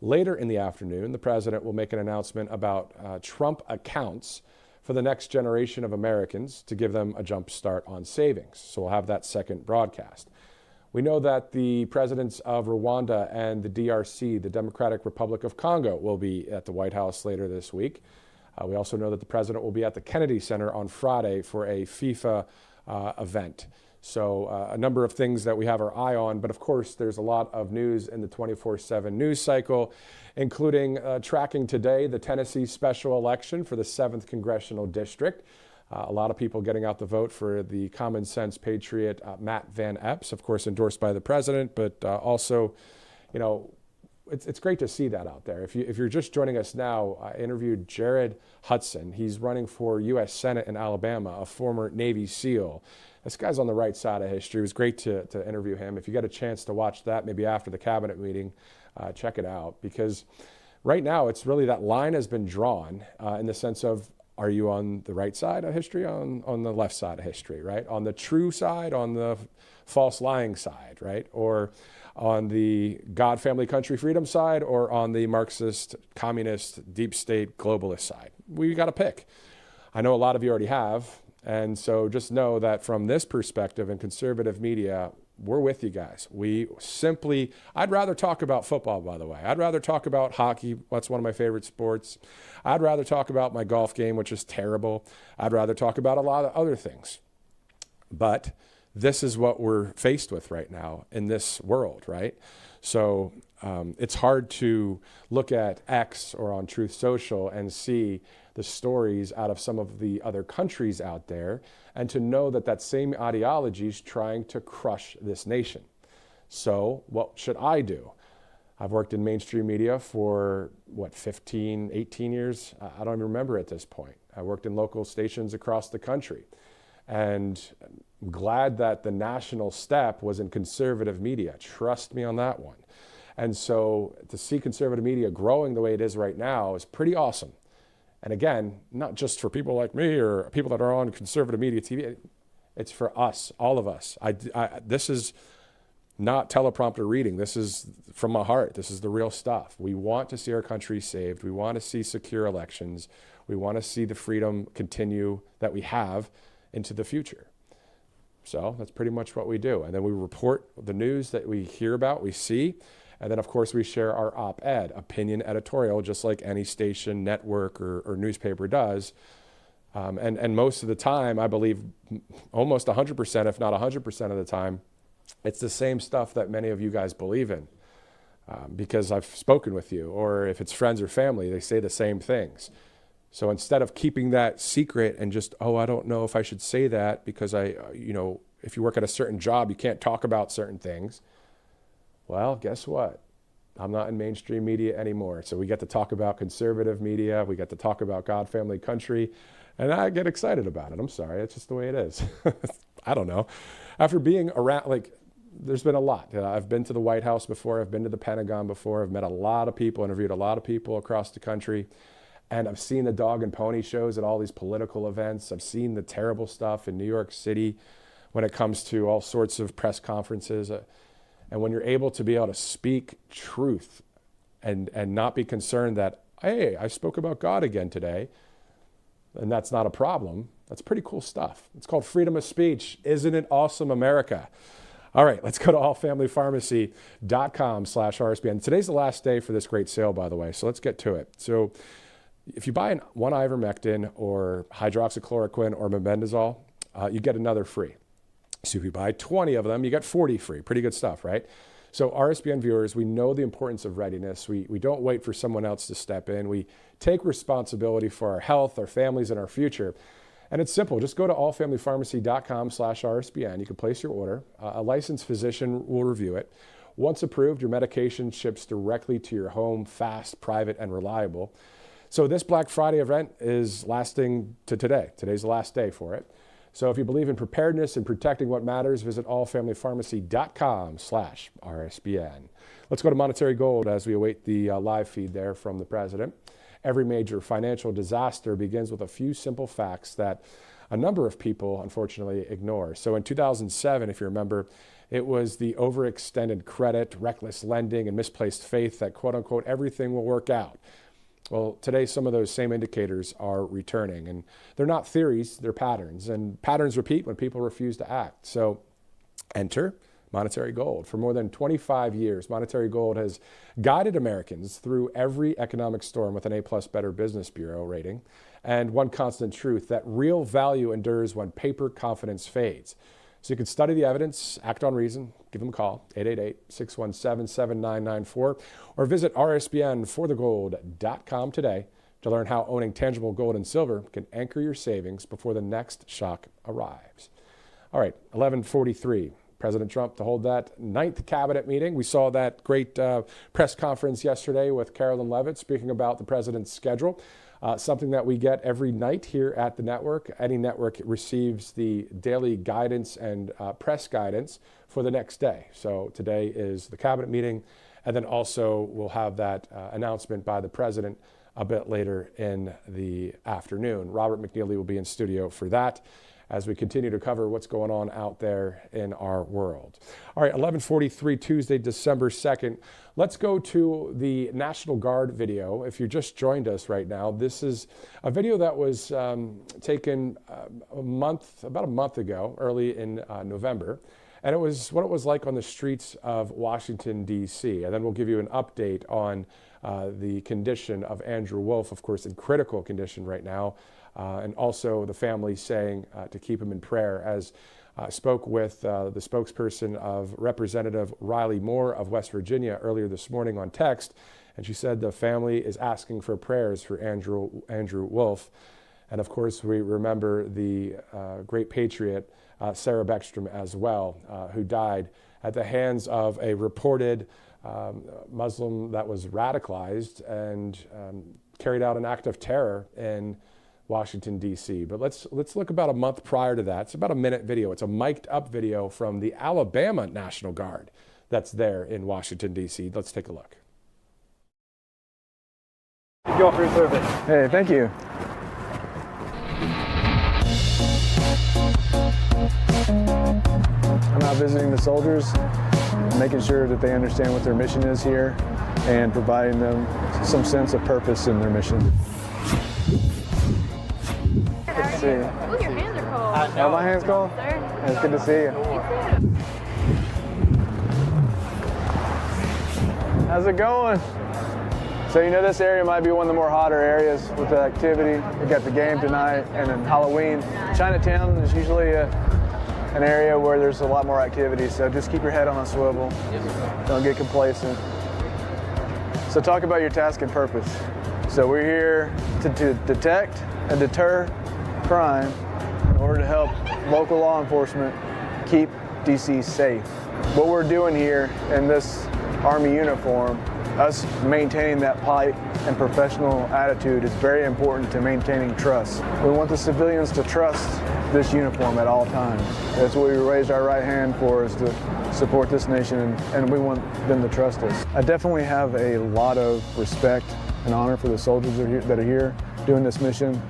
Later in the afternoon, the president will make an announcement about Trump accounts for the next generation of Americans to give them a jump start on savings. So we'll have that second broadcast. We know that the presidents of Rwanda and the DRC, the Democratic Republic of Congo, will be at the White House later this week. We also know that the president will be at the Kennedy Center on Friday for a FIFA event. So a number of things that we have our eye on, but of course there's a lot of news in the 24/7 news cycle, including tracking today the Tennessee special election for the 7th Congressional District. A lot of people getting out the vote for the common sense patriot Matt Van Epps, of course endorsed by the president, but also, it's great to see that out there. If you're just joining us now, I interviewed Jared Hudson. He's running for U.S. Senate in Alabama, a former Navy SEAL. This guy's on the right side of history. It was great to interview him. If you get a chance to watch that, maybe after the cabinet meeting, check it out. Because right now, it's really that line has been drawn in the sense of, are you on the right side of history, on the left side of history, right? On the true side, on the false lying side, right? Or on the God, family, country, freedom side, or on the Marxist, communist, deep state, globalist side. We got to pick. I know a lot of you already have. And so just know that from this perspective in conservative media, we're with you guys. I'd rather talk about football, by the way. I'd rather talk about hockey. That's one of my favorite sports. I'd rather talk about my golf game, which is terrible. I'd rather talk about a lot of other things. But this is what we're faced with right now in this world, right? So it's hard to look at X or on Truth Social and see the stories out of some of the other countries out there, and to know that that same ideology is trying to crush this nation. So what should I do? I've worked in mainstream media for, 15, 18 years? I don't even remember at this point. I worked in local stations across the country. And I'm glad that the national step was in conservative media. Trust me on that one. And so to see conservative media growing the way it is right now is pretty awesome. And again, not just for people like me or people that are on conservative media TV, it's for us, all of us. This is not teleprompter reading. This is from my heart. This is the real stuff. We want to see our country saved. We want to see secure elections. We want to see the freedom continue that we have into the future. So that's pretty much what we do. And then we report the news that we hear about, we see. And then, of course, we share our op-ed, opinion editorial, just like any station, network, or newspaper does. And most of the time, I believe almost 100%, if not 100% of the time, it's the same stuff that many of you guys believe in. Because I've spoken with you, or if it's friends or family, they say the same things. So instead of keeping that secret and just, I don't know if I should say that because if you work at a certain job, you can't talk about certain things. Well, guess what? I'm not in mainstream media anymore. So we get to talk about conservative media. We get to talk about God, family, country. And I get excited about it. I'm sorry. It's just the way it is. I don't know. After being around, there's been a lot. I've been to the White House before. I've been to the Pentagon before. I've met a lot of people, interviewed a lot of people across the country. And I've seen the dog and pony shows at all these political events. I've seen the terrible stuff in New York City when it comes to all sorts of press conferences. And when you're able to be able to speak truth and not be concerned that, hey, I spoke about God again today, and that's not a problem, that's pretty cool stuff. It's called freedom of speech. Isn't it awesome, America? All right, let's go to allfamilypharmacy.com/RSBN. Today's the last day for this great sale, by the way, so let's get to it. So if you buy one ivermectin or hydroxychloroquine or mebendazole, you get another free. So if you buy 20 of them, you get 40 free. Pretty good stuff, right? So RSBN viewers, we know the importance of readiness. We don't wait for someone else to step in. We take responsibility for our health, our families, and our future. And it's simple. Just go to allfamilypharmacy.com/RSBN. You can place your order. A licensed physician will review it. Once approved, your medication ships directly to your home, fast, private, and reliable. So this Black Friday event is lasting to today. Today's the last day for it. So if you believe in preparedness and protecting what matters, visit allfamilypharmacy.com/RSBN. Let's go to monetary gold as we await the live feed there from the president. Every major financial disaster begins with a few simple facts that a number of people, unfortunately, ignore. So in 2007, if you remember, it was the overextended credit, reckless lending, and misplaced faith that, quote unquote, everything will work out. Well, today, some of those same indicators are returning, and they're not theories, they're patterns, and patterns repeat when people refuse to act. So enter monetary gold. For more than 25 years, monetary gold has guided Americans through every economic storm with an A+ Better Business Bureau rating, and one constant truth, that real value endures when paper confidence fades. So you can study the evidence, act on reason, give them a call, 888-617-7994, or visit rsbnforthegold.com today to learn how owning tangible gold and silver can anchor your savings before the next shock arrives. All right, 11:43. President Trump to hold that 9th cabinet meeting. We saw that great press conference yesterday with Carolyn Levitt speaking about the president's schedule. Something that we get every night here at the network. Any network receives the daily guidance and press guidance for the next day. So today is the cabinet meeting, and then also we'll have that announcement by the president a bit later in the afternoon. Robert McNeely will be in studio for that as we continue to cover what's going on out there in our world. All right, 11:43, Tuesday, December 2nd. Let's go to the National Guard video. If you just joined us right now, this is a video that was taken about a month ago, early in November. And it was what it was like on the streets of Washington, D.C. And then we'll give you an update on the condition of Andrew Wolf, of course, in critical condition right now, and also the family saying to keep him in prayer. As I spoke with the spokesperson of Representative Riley Moore of West Virginia earlier this morning on text, and she said the family is asking for prayers for Andrew Wolf. And of course, we remember the great patriot, Sarah Beckstrom, as well, who died at the hands of a reported Muslim that was radicalized and carried out an act of terror in Washington, D.C. But let's look about a month prior to that. It's about a minute video. It's a mic'd up video from the Alabama National Guard that's there in Washington, D.C. Let's take a look. Thank you all for your service. Hey, thank you. I'm out visiting the soldiers, making sure that they understand what their mission is here and providing them some sense of purpose in their mission. Good to see you. Ooh, your hands are cold. Are my hands cold? Sir. It's good to see you. How's it going? So you know this area might be one of the more hotter areas with the activity. We got the game tonight and then Halloween. Chinatown is usually an area where there's a lot more activity, so just keep your head on a swivel. Don't get complacent. So talk about your task and purpose. So we're here to detect and deter crime in order to help local law enforcement keep DC safe. What we're doing here in this Army uniform, us maintaining that polite and professional attitude is very important to maintaining trust. We want the civilians to trust this uniform at all times. That's what we raised our right hand for, is to support this nation, and we want them to trust us. I definitely have a lot of respect and honor for the soldiers that are here doing this mission.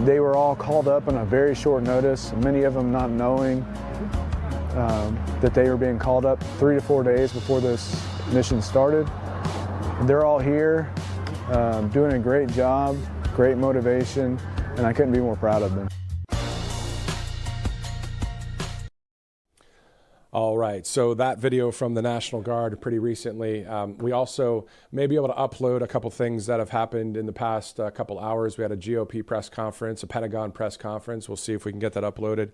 They were all called up on a very short notice, many of them not knowing that they were being called up 3 to 4 days before this mission started. They're all here doing a great job, great motivation, and I couldn't be more proud of them. All right, so that video from the National Guard pretty recently. We also may be able to upload a couple things that have happened in the past couple hours. We had a GOP press conference, a Pentagon press conference. We'll see if we can get that uploaded.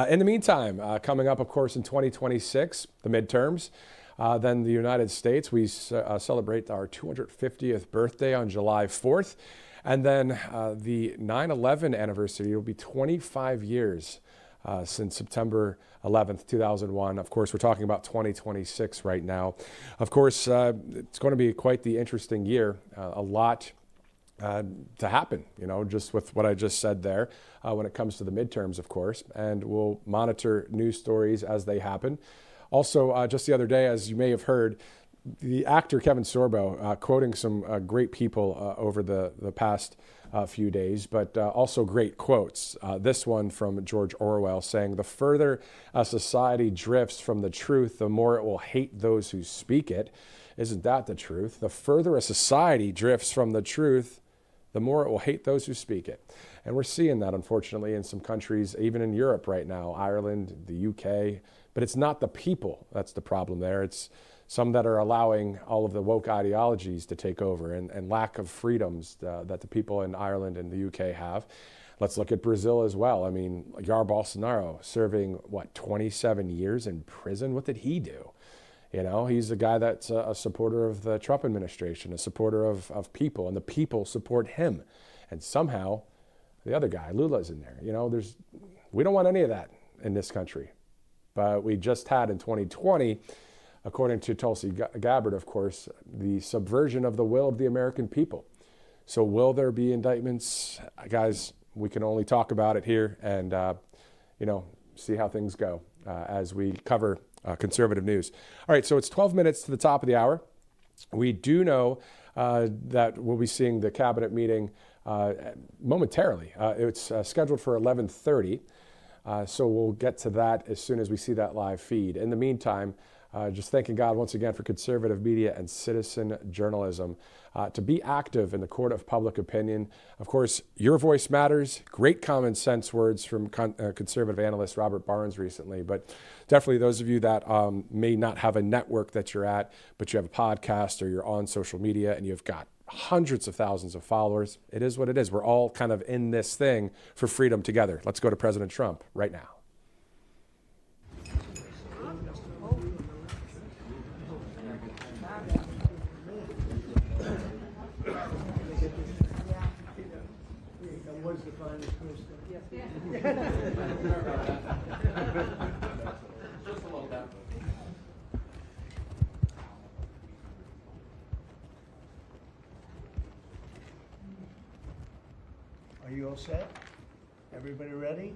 In the meantime, coming up, of course, in 2026, the midterms. Then the United States, we celebrate our 250th birthday on July 4th. And then the 9/11 anniversary will be 25 years since September 11th, 2001. Of course, we're talking about 2026 right now. Of course, it's going to be quite the interesting year. A lot to happen, you know, just with what I just said there when it comes to the midterms, of course. And we'll monitor news stories as they happen. Also, just the other day, as you may have heard, the actor Kevin Sorbo quoting some great people over the past few days, but also great quotes. This one from George Orwell saying, "The further a society drifts from the truth, the more it will hate those who speak it." Isn't that the truth? The further a society drifts from the truth, the more it will hate those who speak it. And we're seeing that, unfortunately, in some countries, even in Europe right now, Ireland, the UK. But it's not the people that's the problem there. It's some that are allowing all of the woke ideologies to take over and lack of freedoms that the people in Ireland and the UK have. Let's look at Brazil as well. I mean, Jair Bolsonaro serving, 27 years in prison? What did he do? You know, he's a guy that's a supporter of the Trump administration, a supporter of people, and the people support him. And somehow the other guy, Lula's in there. You know, we don't want any of that in this country. But we just had in 2020, according to Tulsi Gabbard, of course, the subversion of the will of the American people. So will there be indictments? Guys, we can only talk about it here and, see how things go as we cover conservative news. All right, so it's 12 minutes to the top of the hour. We do know that we'll be seeing the cabinet meeting momentarily. It's scheduled for 11:30. So we'll get to that as soon as we see that live feed. In the meantime, Just thanking God once again for conservative media and citizen journalism to be active in the court of public opinion. Of course, your voice matters. Great common sense words from conservative analyst Robert Barnes recently. But definitely those of you that may not have a network that you're at, but you have a podcast or you're on social media and you've got hundreds of thousands of followers, it is what it is. We're all kind of in this thing for freedom together. Let's go to President Trump right now. Are you all set? Everybody ready?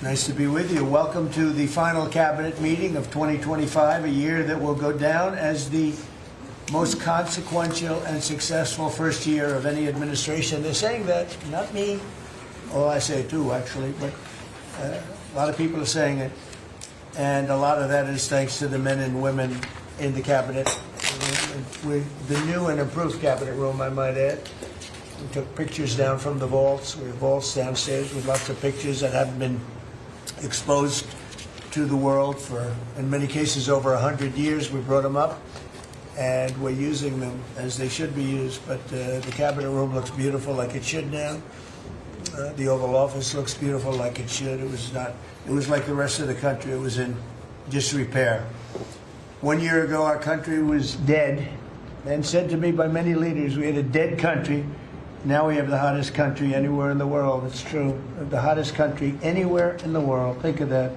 Nice to be with you. Welcome to the final cabinet meeting of 2025, a year that will go down as the most consequential and successful first year of any administration. They're saying that, not me. Well, I say it too, actually, but a lot of people are saying it. And a lot of that is thanks to the men and women in the cabinet. The new and improved cabinet room, I might add. We took pictures down from the vaults. We have vaults downstairs with lots of pictures that haven't been exposed to the world for, in many cases, over 100 years. We brought them up, and we're using them as they should be used. But the cabinet room looks beautiful, like it should now. The Oval Office looks beautiful, like it should. It was not. It was like the rest of the country. It was in disrepair. 1 year ago, our country was dead, and said to me by many leaders, we had a dead country. Now we have the hottest country anywhere in the world. It's true. The hottest country anywhere in the world. Think of that.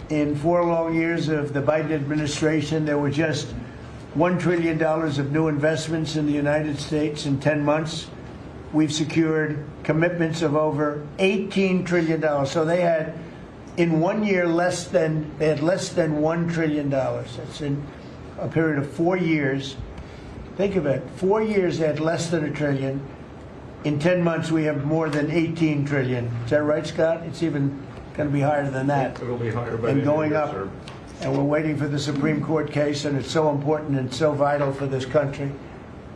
In 4 long years of the Biden administration, there were just $1 trillion of new investments in the United States in 10 months. We've secured commitments of over $18 trillion. So they had, in 1 year, less than $1 trillion. That's in a period of 4 years. Think of it. 4 years they had less than $1 trillion. In 10 months we have more than $18 trillion. Is that right, Scott? It's even going to be higher than that. It'll be higher by and going up. Sir. And we're waiting for the Supreme Court case, and it's so important and so vital for this country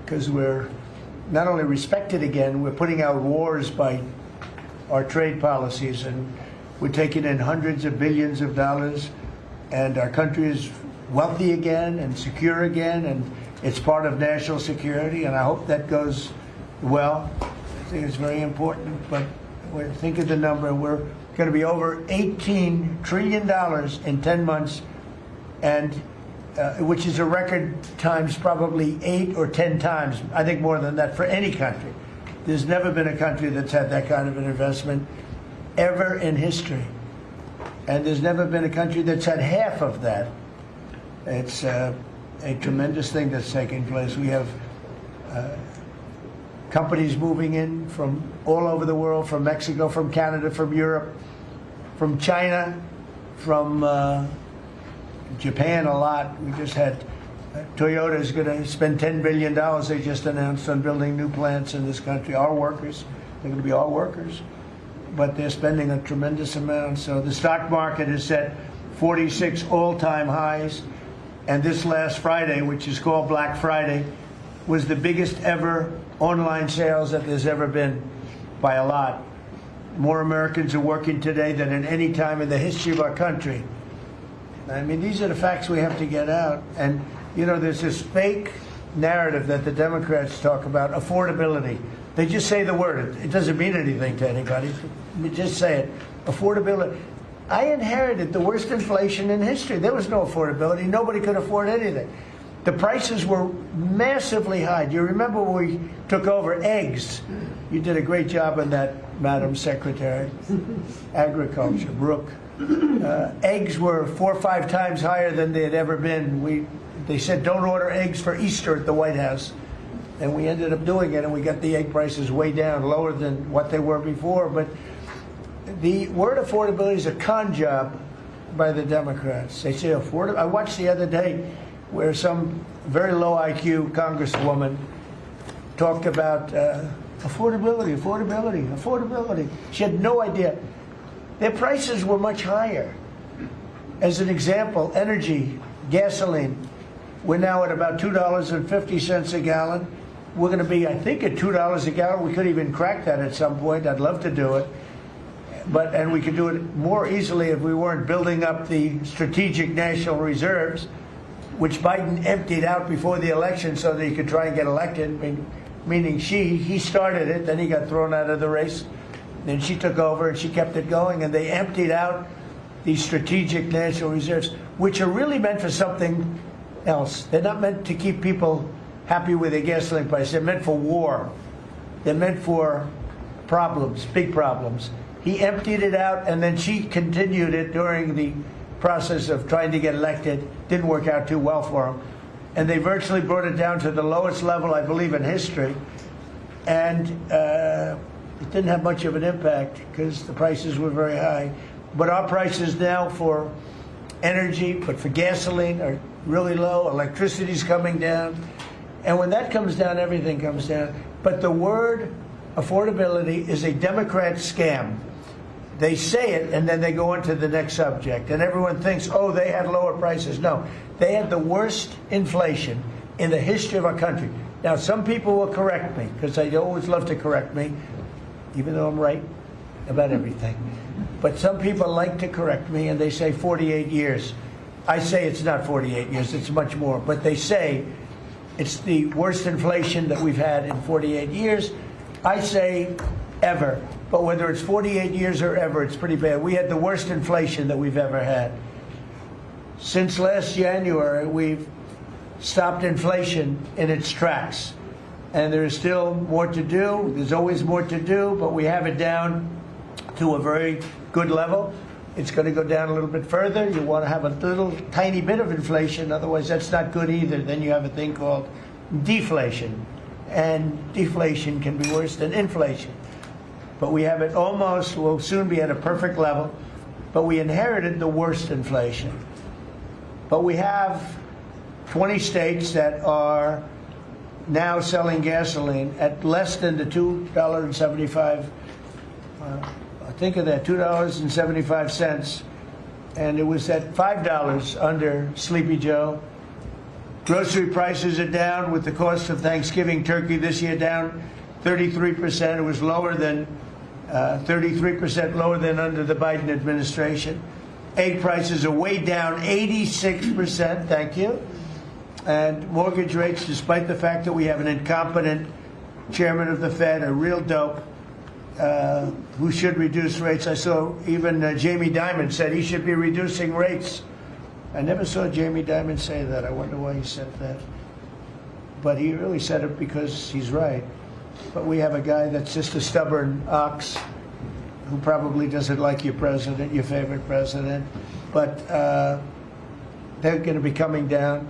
because we're not only respected again, we're putting out wars by our trade policies, and we're taking in hundreds of billions of dollars, and our country is wealthy again and secure again, and it's part of national security, and I hope that goes well. I think it's very important, but think of the number. We're going to be over $18 trillion in 10 months, and which is a record times probably 8 or 10 times, I think more than that, for any country. There's never been a country that's had that kind of an investment ever in history. And there's never been a country that's had half of that. It's a tremendous thing that's taking place. We have companies moving in from all over the world, from Mexico, from Canada, from Europe, from China, from Japan a lot. We just had Toyota is going to spend $10 billion, they just announced, on building new plants in this country. Our workers, they're going to be our workers, but they're spending a tremendous amount. So the stock market has set 46 all-time highs. And this last Friday, which is called Black Friday, was the biggest ever online sales that there's ever been by a lot. More Americans are working today than at any time in the history of our country. I mean, these are the facts we have to get out. And, you know, there's this fake narrative that the Democrats talk about, affordability. They just say the word. It doesn't mean anything to anybody. They just say it. Affordability. I inherited the worst inflation in history. There was no affordability. Nobody could afford anything. The prices were massively high. Do you remember when we took over eggs? You did a great job on that, Madam Secretary. Agriculture, Brooke. Eggs were 4 or 5 times higher than they had ever been. They said don't order eggs for Easter at the White House. And we ended up doing it, and we got the egg prices way down, lower than what they were before. But the word affordability is a con job by the Democrats. They say affordable. I watched the other day where some very low IQ congresswoman talked about affordability. She had no idea. Their prices were much higher. As an example, energy, gasoline, we're now at about $2.50 a gallon. We're going to be, I think, at $2 a gallon. We could even crack that at some point. I'd love to do it. And we could do it more easily if we weren't building up the strategic national reserves, which Biden emptied out before the election so that he could try and get elected, meaning he started it, then he got thrown out of the race. Then she took over and she kept it going, and they emptied out these strategic national reserves, which are really meant for something else. They're not meant to keep people happy with their gasoline price. They're meant for war. They're meant for problems, big problems. He emptied it out, and then she continued it during the process of trying to get elected. Didn't work out too well for him. And they virtually brought it down to the lowest level, I believe, in history. And it didn't have much of an impact because the prices were very high. But our prices now for energy, but for gasoline, are really low. Electricity's coming down. And when that comes down, everything comes down. But the word affordability is a Democrat scam. They say it, and then they go on to the next subject. And everyone thinks, oh, they had lower prices. No, they had the worst inflation in the history of our country. Now, some people will correct me, because I always love to correct me, even though I'm right about everything. But some people like to correct me, and they say 48 years. I say it's not 48 years, it's much more. But they say it's the worst inflation that we've had in 48 years. I say ever. But whether it's 48 years or ever, it's pretty bad. We had the worst inflation that we've ever had. Since last January, we've stopped inflation in its tracks. And there is still more to do. There's always more to do, but we have it down to a very good level. It's going to go down a little bit further. You want to have a little tiny bit of inflation. Otherwise, that's not good either. Then you have a thing called deflation. And deflation can be worse than inflation. But we have it almost, we'll soon be at a perfect level. But we inherited the worst inflation. But we have 20 states that are now selling gasoline at less than the $2.75. Think of that, $2.75. And it was at $5 under Sleepy Joe. Grocery prices are down with the cost of Thanksgiving turkey this year down 33%. It was lower than 33% lower than under the Biden administration. Egg prices are way down 86%. Thank you. And mortgage rates, despite the fact that we have an incompetent chairman of the Fed, a real dope, who should reduce rates. I saw even Jamie Dimon said he should be reducing rates. I never saw Jamie Dimon say that. I wonder why he said that. But he really said it because he's right. But we have a guy that's just a stubborn ox who probably doesn't like your president, your favorite president. But they're going to be coming down.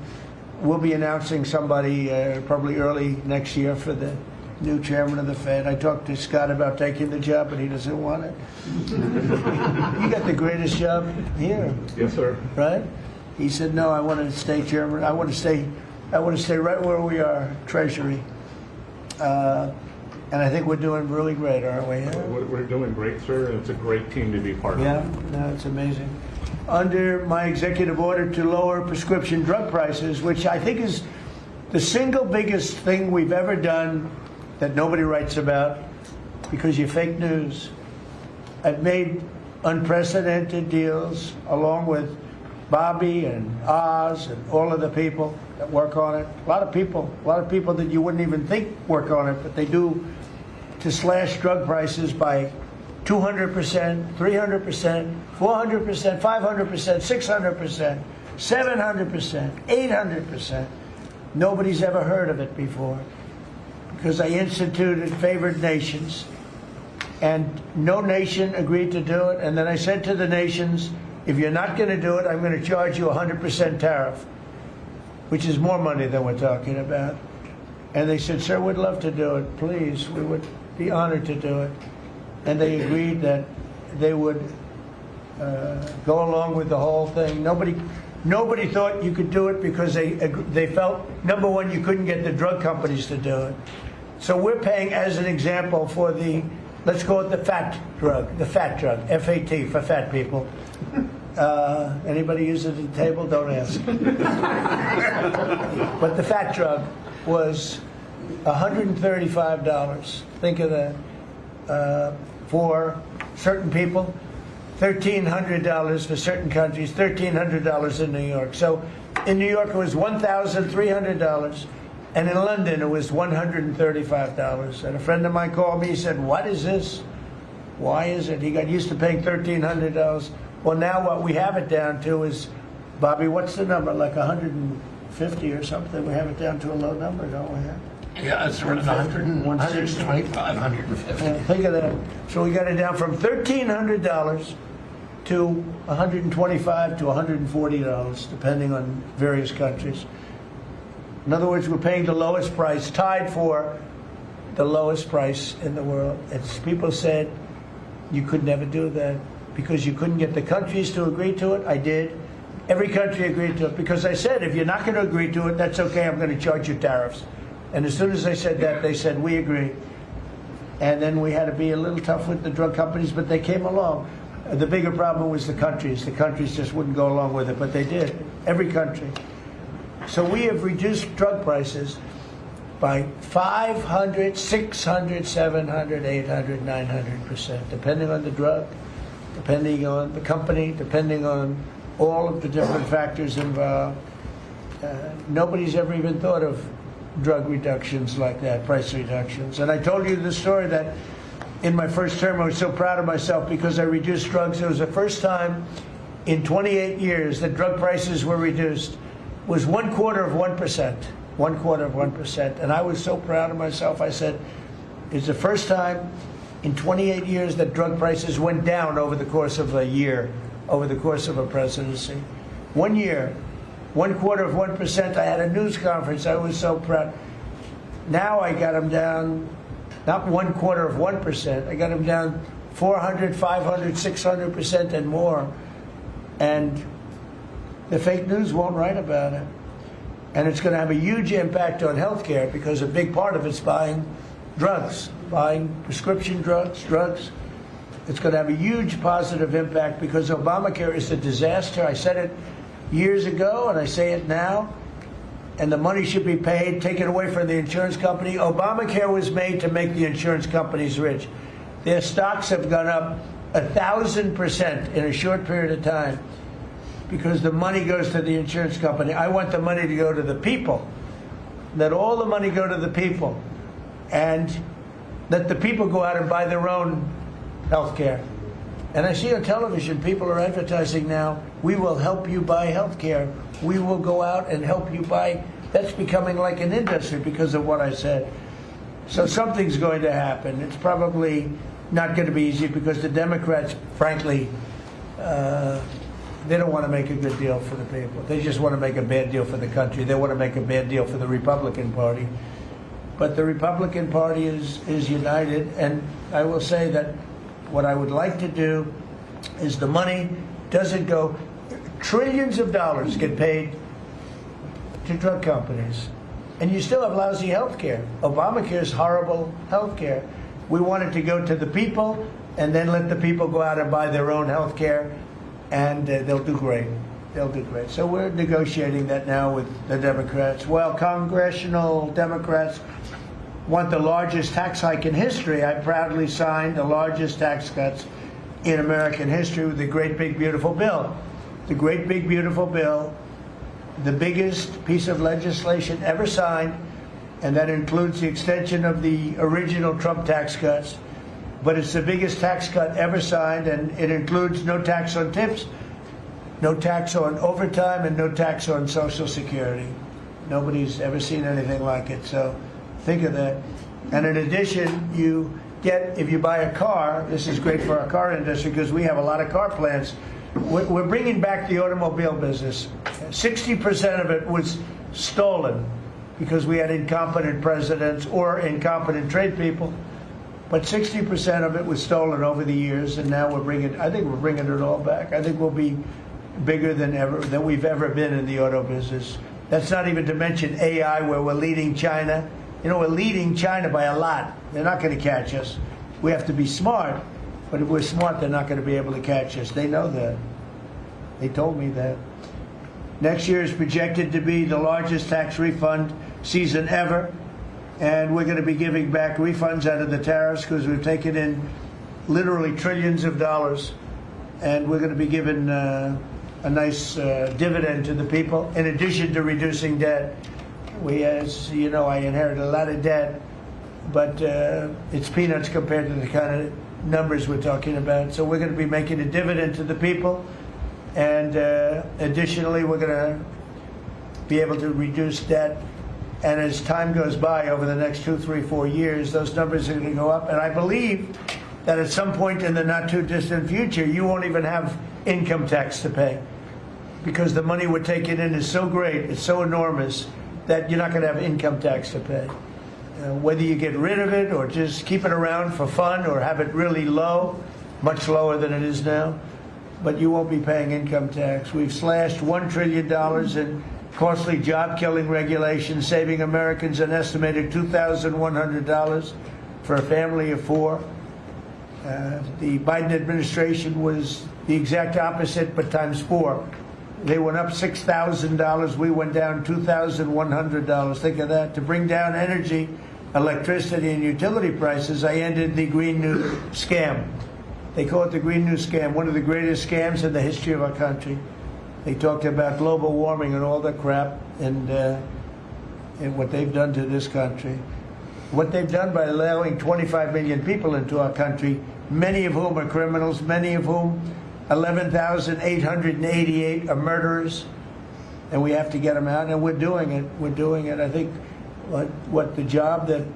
We'll be announcing somebody probably early next year for the new chairman of the Fed. I talked to Scott about taking the job, but he doesn't want it. You got the greatest job here. Yes, sir. Right? He said, no, I want to stay chairman. I want to stay right where we are, Treasury. And I think we're doing really great, aren't we? We're doing great, sir, and it's a great team to be part of. Yeah, no, it's amazing. Under my executive order to lower prescription drug prices, which I think is the single biggest thing we've ever done that nobody writes about because you're fake news. I've made unprecedented deals along with Bobby and Oz and all of the people that work on it. A lot of people that you wouldn't even think work on it, but they do, to slash drug prices by 200%, 300%, 400%, 500%, 600%, 700%, 800%. Nobody's ever heard of it before because I instituted favored nations and no nation agreed to do it. And then I said to the nations, if you're not going to do it, I'm going to charge you 100% tariff, which is more money than we're talking about. And they said, sir, we'd love to do it. Please, we would be honored to do it. And they agreed that they would go along with the whole thing. Nobody thought you could do it because they felt, number one, you couldn't get the drug companies to do it. So we're paying, as an example, for the, let's call it the fat drug, FAT, for fat people. Anybody use it at the table? Don't ask. But the fat drug was $135. Think of that. For certain people, $1,300 for certain countries, $1,300 in New York. So in New York it was $1,300, and in London it was $135. And a friend of mine called me, he said, what is this? Why is it? He got used to paying $1,300. Well, now what we have it down to is, Bobby, what's the number? Like 150 or something? We have it down to a low number, don't we? Yeah, it's around 125, 150. Think of that. So we got it down from $1,300 to $125 to $140, depending on various countries. In other words, we're paying the lowest price, tied for the lowest price in the world. It's, people said you could never do that because you couldn't get the countries to agree to it. I did. Every country agreed to it because I said, if you're not going to agree to it, that's okay, I'm going to charge you tariffs. And as soon as I said that, they said, we agree. And then we had to be a little tough with the drug companies, but they came along. The bigger problem was the countries. The countries just wouldn't go along with it, but they did. Every country. So we have reduced drug prices by 500, 600, 700, 800, 900%, depending on the drug, depending on the company, depending on all of the different factors involved. Nobody's ever even thought of drug reductions like that, price reductions. And I told you the story that in my first term I was so proud of myself because I reduced drugs. It was the first time in 28 years that drug prices were reduced. It was 1/4%. 1/4%. And I was so proud of myself. I said, it's the first time in 28 years that drug prices went down over the course of a year, over the course of a presidency. 1 year. 1/4%. I had a news conference. I was so proud. Now I got them down, not 1/4%. I got them down 400, 500, 600% and more. And the fake news won't write about it. And it's going to have a huge impact on healthcare because a big part of it's buying drugs, buying prescription drugs. It's going to have a huge positive impact because Obamacare is a disaster. I said it years ago, and I say it now, and the money should be paid, taken away from the insurance company. Obamacare was made to make the insurance companies rich. Their stocks have gone up 1,000% in a short period of time because the money goes to the insurance company. I want the money to go to the people. Let all the money go to the people, and let the people go out and buy their own health care. And I see on television, people are advertising now, we will help you buy health care. We will go out and help you buy. That's becoming like an industry because of what I said. So something's going to happen. It's probably not going to be easy because the Democrats, frankly, they don't want to make a good deal for the people. They just want to make a bad deal for the country. They want to make a bad deal for the Republican Party. But the Republican Party is united, and I will say that what I would like to do is the money doesn't go, trillions of dollars get paid to drug companies. And you still have lousy health care. Obamacare is horrible health care. We want it to go to the people and then let the people go out and buy their own health care, and they'll do great. They'll do great. So we're negotiating that now with the Democrats. Well, congressional Democrats want the largest tax hike in history. I proudly signed the largest tax cuts in American history with the Great Big Beautiful Bill. The Great Big Beautiful Bill, the biggest piece of legislation ever signed, and that includes the extension of the original Trump tax cuts. But it's the biggest tax cut ever signed, and it includes no tax on tips, no tax on overtime, and no tax on Social Security. Nobody's ever seen anything like it. So think of that. And in addition, you get, if you buy a car, this is great for our car industry because we have a lot of car plants. We're bringing back the automobile business. 60% of it was stolen because we had incompetent presidents or incompetent trade people. But 60% of it was stolen over the years, and now I think we're bringing it all back. I think we'll be bigger than we've ever been in the auto business. That's not even to mention AI, where we're leading China. You know, we're leading China by a lot. They're not going to catch us. We have to be smart, but if we're smart, they're not going to be able to catch us. They know that. They told me that. Next year is projected to be the largest tax refund season ever, and we're going to be giving back refunds out of the tariffs because we've taken in literally trillions of dollars, and we're going to be giving a nice dividend to the people in addition to reducing debt. We, as you know, I inherited a lot of debt, but it's peanuts compared to the kind of numbers we're talking about. So we're going to be making a dividend to the people, and additionally, we're going to be able to reduce debt. And as time goes by over the next 2, 3, 4 years, those numbers are going to go up. And I believe that at some point in the not too distant future, you won't even have income tax to pay, because the money we're taking in is so great, it's so enormous, that you're not going to have income tax to pay. Whether you get rid of it or just keep it around for fun or have it really low, much lower than it is now, but you won't be paying income tax. We've slashed $1 trillion in costly job-killing regulations, saving Americans an estimated $2,100 for a family of 4. The Biden administration was the exact opposite, but times 4. They went up $6,000. We went down $2,100. Think of that. To bring down energy, electricity, and utility prices, I ended the Green New Scam. They call it the Green New Scam, one of the greatest scams in the history of our country. They talked about global warming and all that crap, and what they've done to this country. What they've done by allowing 25 million people into our country, many of whom are criminals, many of whom 11,888 are murderers, and we have to get them out, and we're doing it. We're doing it. I think what the job that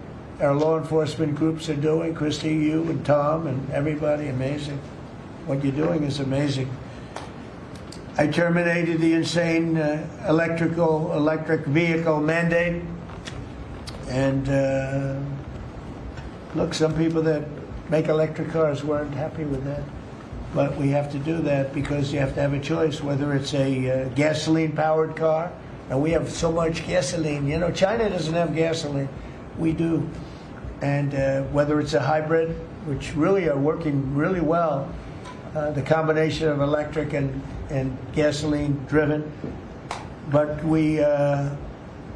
our law enforcement groups are doing, Christy, you and Tom and everybody, amazing. What you're doing is amazing. I terminated the insane electric vehicle mandate, and look, some people that make electric cars weren't happy with that. But we have to do that because you have to have a choice, whether it's a gasoline-powered car, and we have so much gasoline. You know, China doesn't have gasoline. We do. And whether it's a hybrid, which really are working really well, the combination of electric and gasoline-driven. But we, and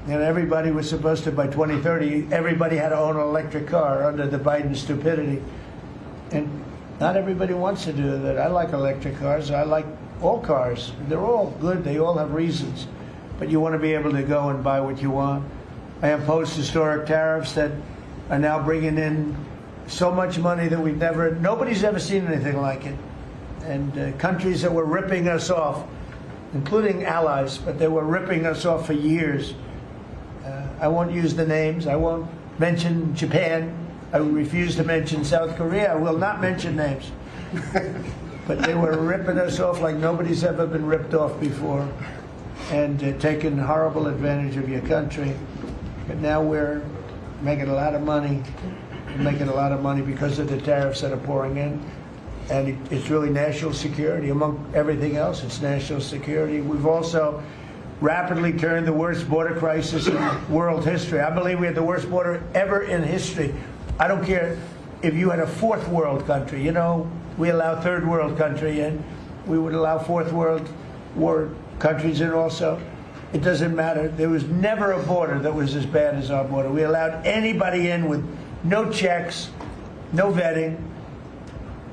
everybody was supposed to, by 2030, everybody had to own an electric car under the Biden stupidity. And not everybody wants to do that. I like electric cars. I like all cars. They're all good. They all have reasons. But you want to be able to go and buy what you want. I imposed historic tariffs that are now bringing in so much money that nobody's ever seen anything like it. And countries that were ripping us off, including allies, but they were ripping us off for years. I won't use the names. I won't mention Japan. I refuse to mention South Korea. I will not mention names. But they were ripping us off like nobody's ever been ripped off before, and taking horrible advantage of your country. But now we're making a lot of money. We're making a lot of money because of the tariffs that are pouring in. And it's really national security. Among everything else, it's national security. We've also rapidly turned the worst border crisis in world history. I believe we had the worst border ever in history. I don't care if you had a 4th world country. You know, we allow 3rd world country in. We would allow 4th world war countries in also. It doesn't matter. There was never a border that was as bad as our border. We allowed anybody in with no checks, no vetting.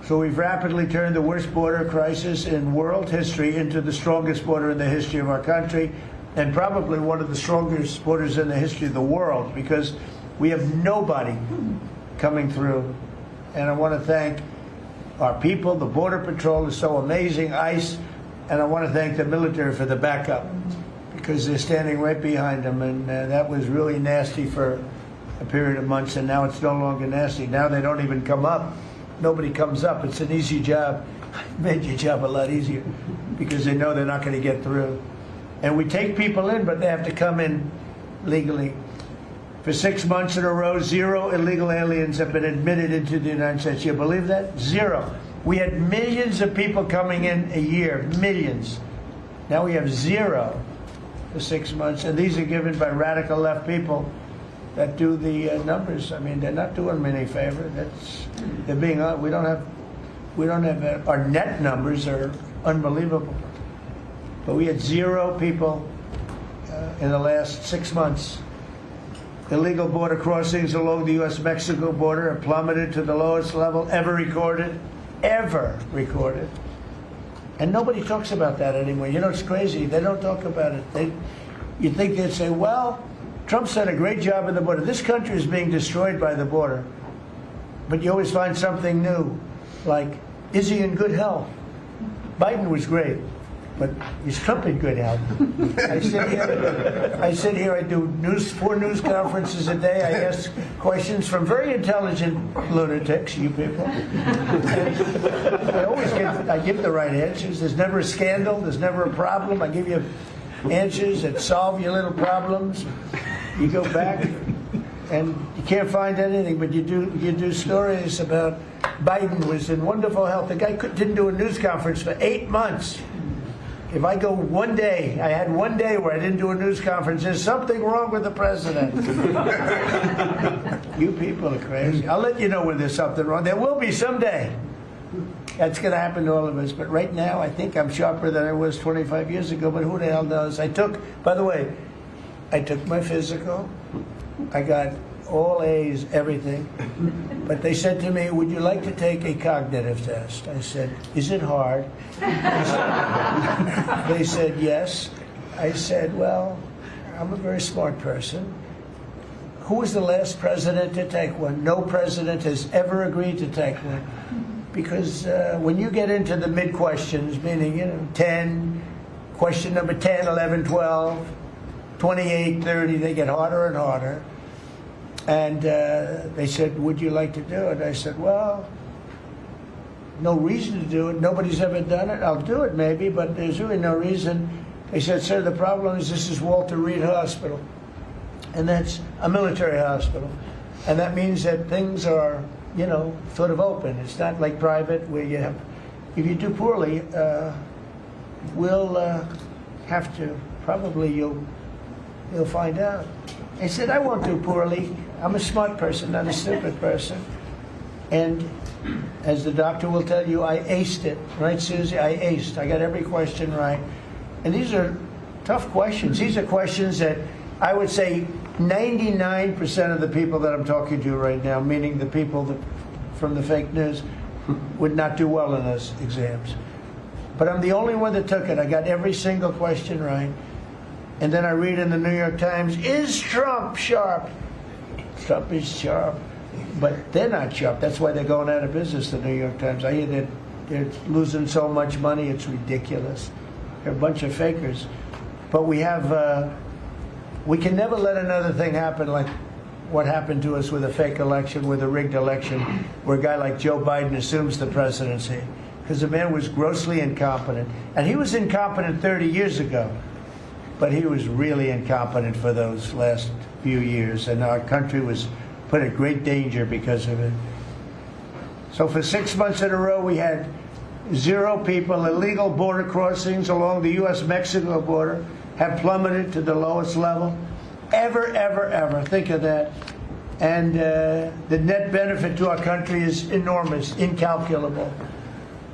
So we've rapidly turned the worst border crisis in world history into the strongest border in the history of our country, and probably one of the strongest borders in the history of the world, because we have nobody coming through. And I want to thank our people. The Border Patrol is so amazing, ICE, and I want to thank the military for the backup, because they're standing right behind them. And that was really nasty for a period of months, and now it's no longer nasty. Now they don't even come up. Nobody comes up. It's an easy job. It made your job a lot easier because they know they're not going to get through. And we take people in, but they have to come in legally. For 6 months in a row, 0 illegal aliens have been admitted into the United States. You believe that? 0. We had millions of people coming in a year, millions. Now we have 0 for 6 months, and these are given by radical left people that do the numbers. I mean, they're not doing me any favor. They're being we don't have our net numbers are unbelievable. but we had 0 people in the last 6 months. Illegal border crossings along the U.S.-Mexico border have plummeted to the lowest level ever recorded. Ever recorded. And nobody talks about that anymore. You know, it's crazy. They don't talk about it. You'd think they'd say, well, Trump's done a great job at the border. This country is being destroyed by the border. But you always find something new, like, is he in good health? Biden was great, but is Trump in good health? I sit here, I do 4 news conferences a day. I ask questions from very intelligent lunatics, you people. I give the right answers. There's never a scandal. There's never a problem. I give you answers that solve your little problems. You go back and you can't find anything, but you do stories about Biden was in wonderful health. The guy didn't do a news conference for 8 months. If I go one day, I had one day where I didn't do a news conference, there's something wrong with the president. You people are crazy. I'll let you know when there's something wrong. There will be someday. That's going to happen to all of us. But right now, I think I'm sharper than I was 25 years ago, but who the hell knows? By the way, I took my physical. I got all A's, everything. But they said to me, would you like to take a cognitive test? I said, is it hard? They said, yes. I said, well, I'm a very smart person. Who was the last president to take one? No president has ever agreed to take one. Because when you get into the mid-questions, meaning, 10, question number 10, 11, 12, 28, 30, they get harder and harder. And they said, would you like to do it? I said, well, no reason to do it. Nobody's ever done it. I'll do it maybe, but there's really no reason. They said, sir, the problem is this is Walter Reed Hospital. And that's a military hospital. And that means that things are, sort of open. It's not like private where you have, if you do poorly, we'll have to, probably you'll find out. I said, I won't do poorly. I'm a smart person, not a stupid person. And as the doctor will tell you, I aced it. Right, Susie? I aced. I got every question right. And these are tough questions. These are questions that I would say 99% of the people that I'm talking to right now, meaning the people from the fake news, would not do well in those exams. But I'm the only one that took it. I got every single question right. And then I read in the New York Times, is Trump sharp? Trump is sharp. But they're not sharp. That's why they're going out of business, the New York Times. I hear that they're losing so much money, it's ridiculous. They're a bunch of fakers. But we can never let another thing happen like what happened to us with a fake election, with a rigged election, where a guy like Joe Biden assumes the presidency. Because the man was grossly incompetent. And he was incompetent 30 years ago. But he was really incompetent for those last few years, and our country was put in great danger because of it. So for 6 months in a row, we had 0 people. Illegal border crossings along the U.S.-Mexico border have plummeted to the lowest level ever, ever, ever. Think of that. And the net benefit to our country is enormous, incalculable.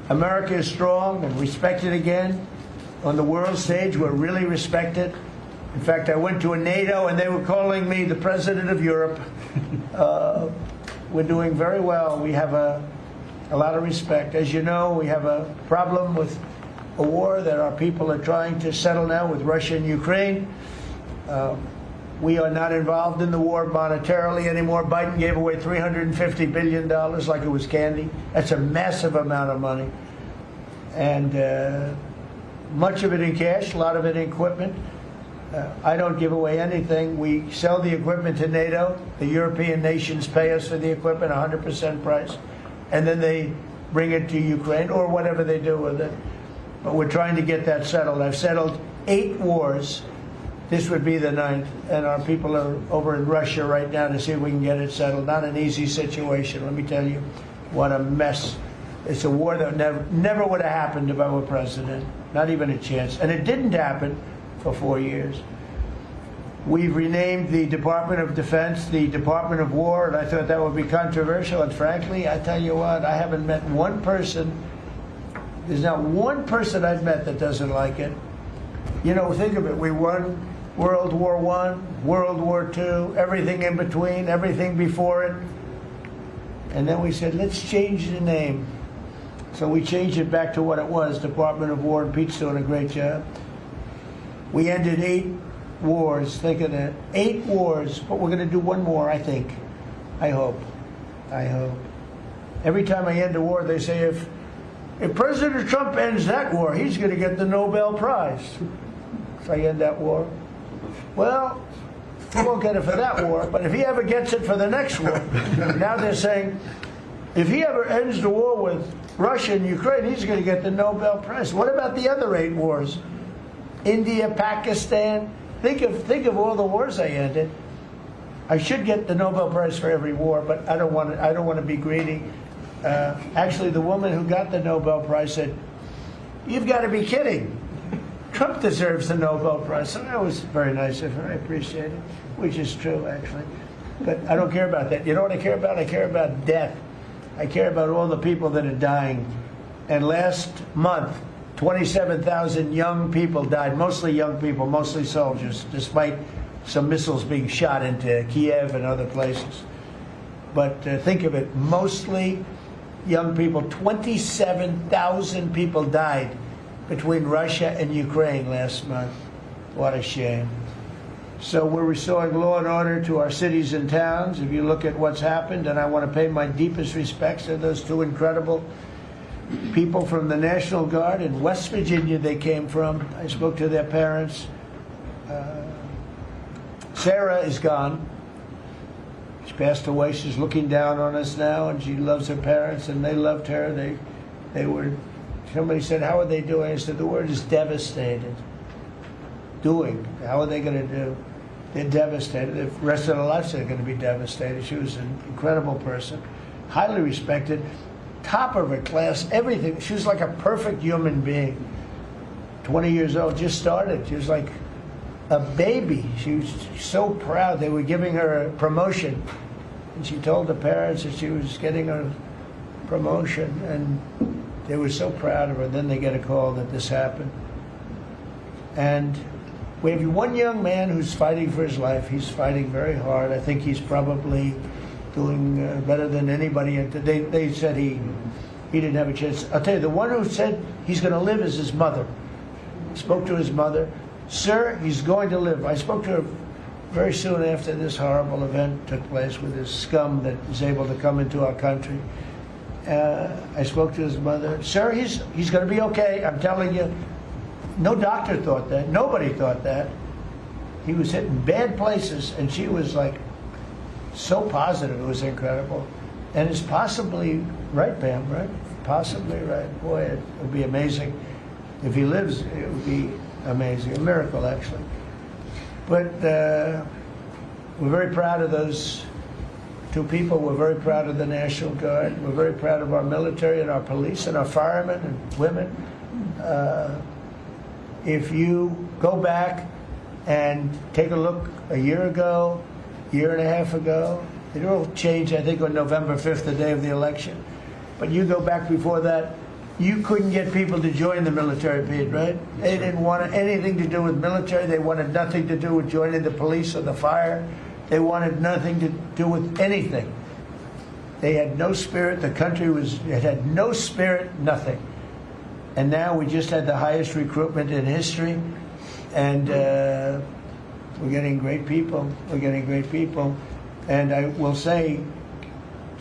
America is strong and respected again. On the world stage, we're really respected. In fact, I went to a NATO and they were calling me the president of Europe. We're doing very well. We have a lot of respect. As you know, we have a problem with a war that our people are trying to settle now with Russia and Ukraine. We are not involved in the war monetarily anymore. Biden gave away $350 billion like it was candy. That's a massive amount of money. And much of it in cash, a lot of it in equipment. I don't give away anything. We sell the equipment to NATO. The European nations pay us for the equipment, 100% price. And then they bring it to Ukraine or whatever they do with it. But we're trying to get that settled. I've settled 8 wars. This would be the 9th. And our people are over in Russia right now to see if we can get it settled. Not an easy situation. Let me tell you what a mess. It's a war that never would have happened if I were president. Not even a chance. And it didn't happen for 4 years. We've renamed the Department of Defense the Department of War, and I thought that would be controversial. And frankly, I tell you what, I haven't met one person, there's not one person I've met that doesn't like it. You know, think of it. We won World War I, World War II, everything in between, everything before it. And then we said, let's change the name. So we changed it back to what it was, Department of War, and Pete's doing a great job. We ended 8 wars, think of that. 8 wars, but we're going to do one more, I think. I hope. I hope. Every time I end a war, they say, if President Trump ends that war, he's going to get the Nobel Prize. If I end that war. Well, he won't get it for that war, but if he ever gets it for the next war, now they're saying, if he ever ends the war with Russia and Ukraine, he's going to get the Nobel Prize. What about the other 8 wars? India, Pakistan. Think of all the wars I ended. I should get the Nobel Prize for every war, but I don't want to be greedy. Actually, the woman who got the Nobel Prize said, "You've got to be kidding. Trump deserves the Nobel Prize." So that was very nice of her. I appreciate it, which is true, actually. But I don't care about that. You know what I care about? I care about death. I care about all the people that are dying. And last month, 27,000 young people died, mostly young people, mostly soldiers, despite some missiles being shot into Kiev and other places. But think of it, mostly young people. 27,000 people died between Russia and Ukraine last month. What a shame. So we're restoring law and order to our cities and towns. If you look at what's happened, and I want to pay my deepest respects to those 2 incredible people from the National Guard in West Virginia they came from. I spoke to their parents. Sarah is gone. She passed away. She's looking down on us now, and she loves her parents, and they loved her. They were, somebody said, how are they doing? I said, the word is devastated. Doing. How are they going to do? They're devastated. The rest of their lives they're going to be devastated. She was an incredible person, highly respected, top of her class, everything. She was like a perfect human being. 20 years old, just started. She was like a baby. She was so proud. They were giving her a promotion, and she told the parents that she was getting a promotion, and they were so proud of her. Then they get a call that this happened. And we have one young man who's fighting for his life. He's fighting very hard. I think he's probably doing better than anybody. They said he didn't have a chance. I'll tell you, the one who said he's going to live is his mother. Spoke to his mother. Sir, he's going to live. I spoke to her very soon after this horrible event took place with this scum that is able to come into our country. I spoke to his mother. Sir, he's going to be okay. I'm telling you. No doctor thought that. Nobody thought that. He was hitting bad places, and she was like so positive. It was incredible. And it's possibly right, Pam, right? Possibly right. Boy, it would be amazing. If he lives, it would be amazing. A miracle, actually. But we're very proud of those 2 people. We're very proud of the National Guard. We're very proud of our military and our police and our firemen and women. If you go back and take a look a year ago, year and a half ago, it all changed, I think, on November 5th, the day of the election. But you go back before that, you couldn't get people to join the military, Pete, right? They didn't want anything to do with military. They wanted nothing to do with joining the police or the fire. They wanted nothing to do with anything. They had no spirit. The country had no spirit, nothing. And now we just had the highest recruitment in history, and we're getting great people. We're getting great people. And I will say,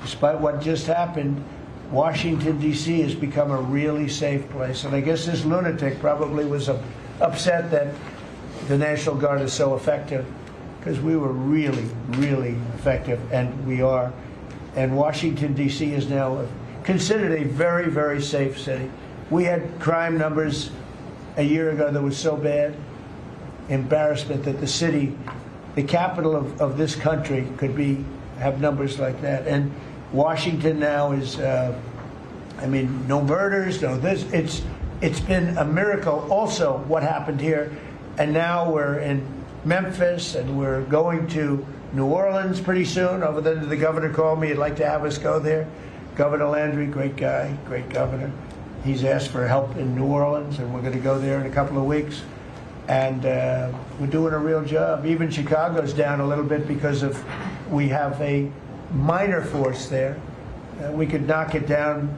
despite what just happened, Washington, D.C. has become a really safe place. And I guess this lunatic probably was upset that the National Guard is so effective, because we were really, really effective, and we are. And Washington, D.C. is now considered a very, very safe city. We had crime numbers a year ago that was so bad, embarrassment, that the city, the capital of this country, could have numbers like that. And Washington now is, no murders, no this. It's been a miracle also what happened here. And now we're in Memphis, and we're going to New Orleans pretty soon. Over there, the governor called me. He'd like to have us go there. Governor Landry, great guy, great governor. He's asked for help in New Orleans, and we're going to go there in a couple of weeks. And we're doing a real job. Even Chicago's down a little bit because we have a minor force there. We could knock it down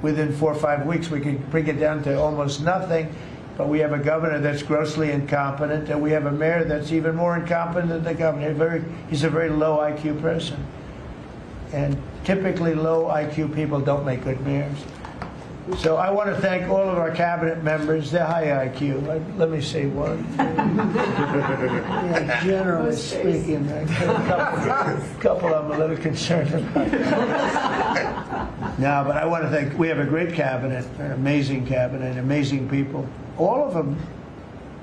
within 4 or 5 weeks. We could bring it down to almost nothing. But we have a governor that's grossly incompetent, and we have a mayor that's even more incompetent than the governor. He's a very low IQ person. And typically low IQ people don't make good mayors. So I want to thank all of our cabinet members. They're high IQ. Let me say one. Yeah, generally speaking, a couple I'm a little concerned about. No, but I want to thank, we have a great cabinet, an amazing cabinet, amazing people. All of them,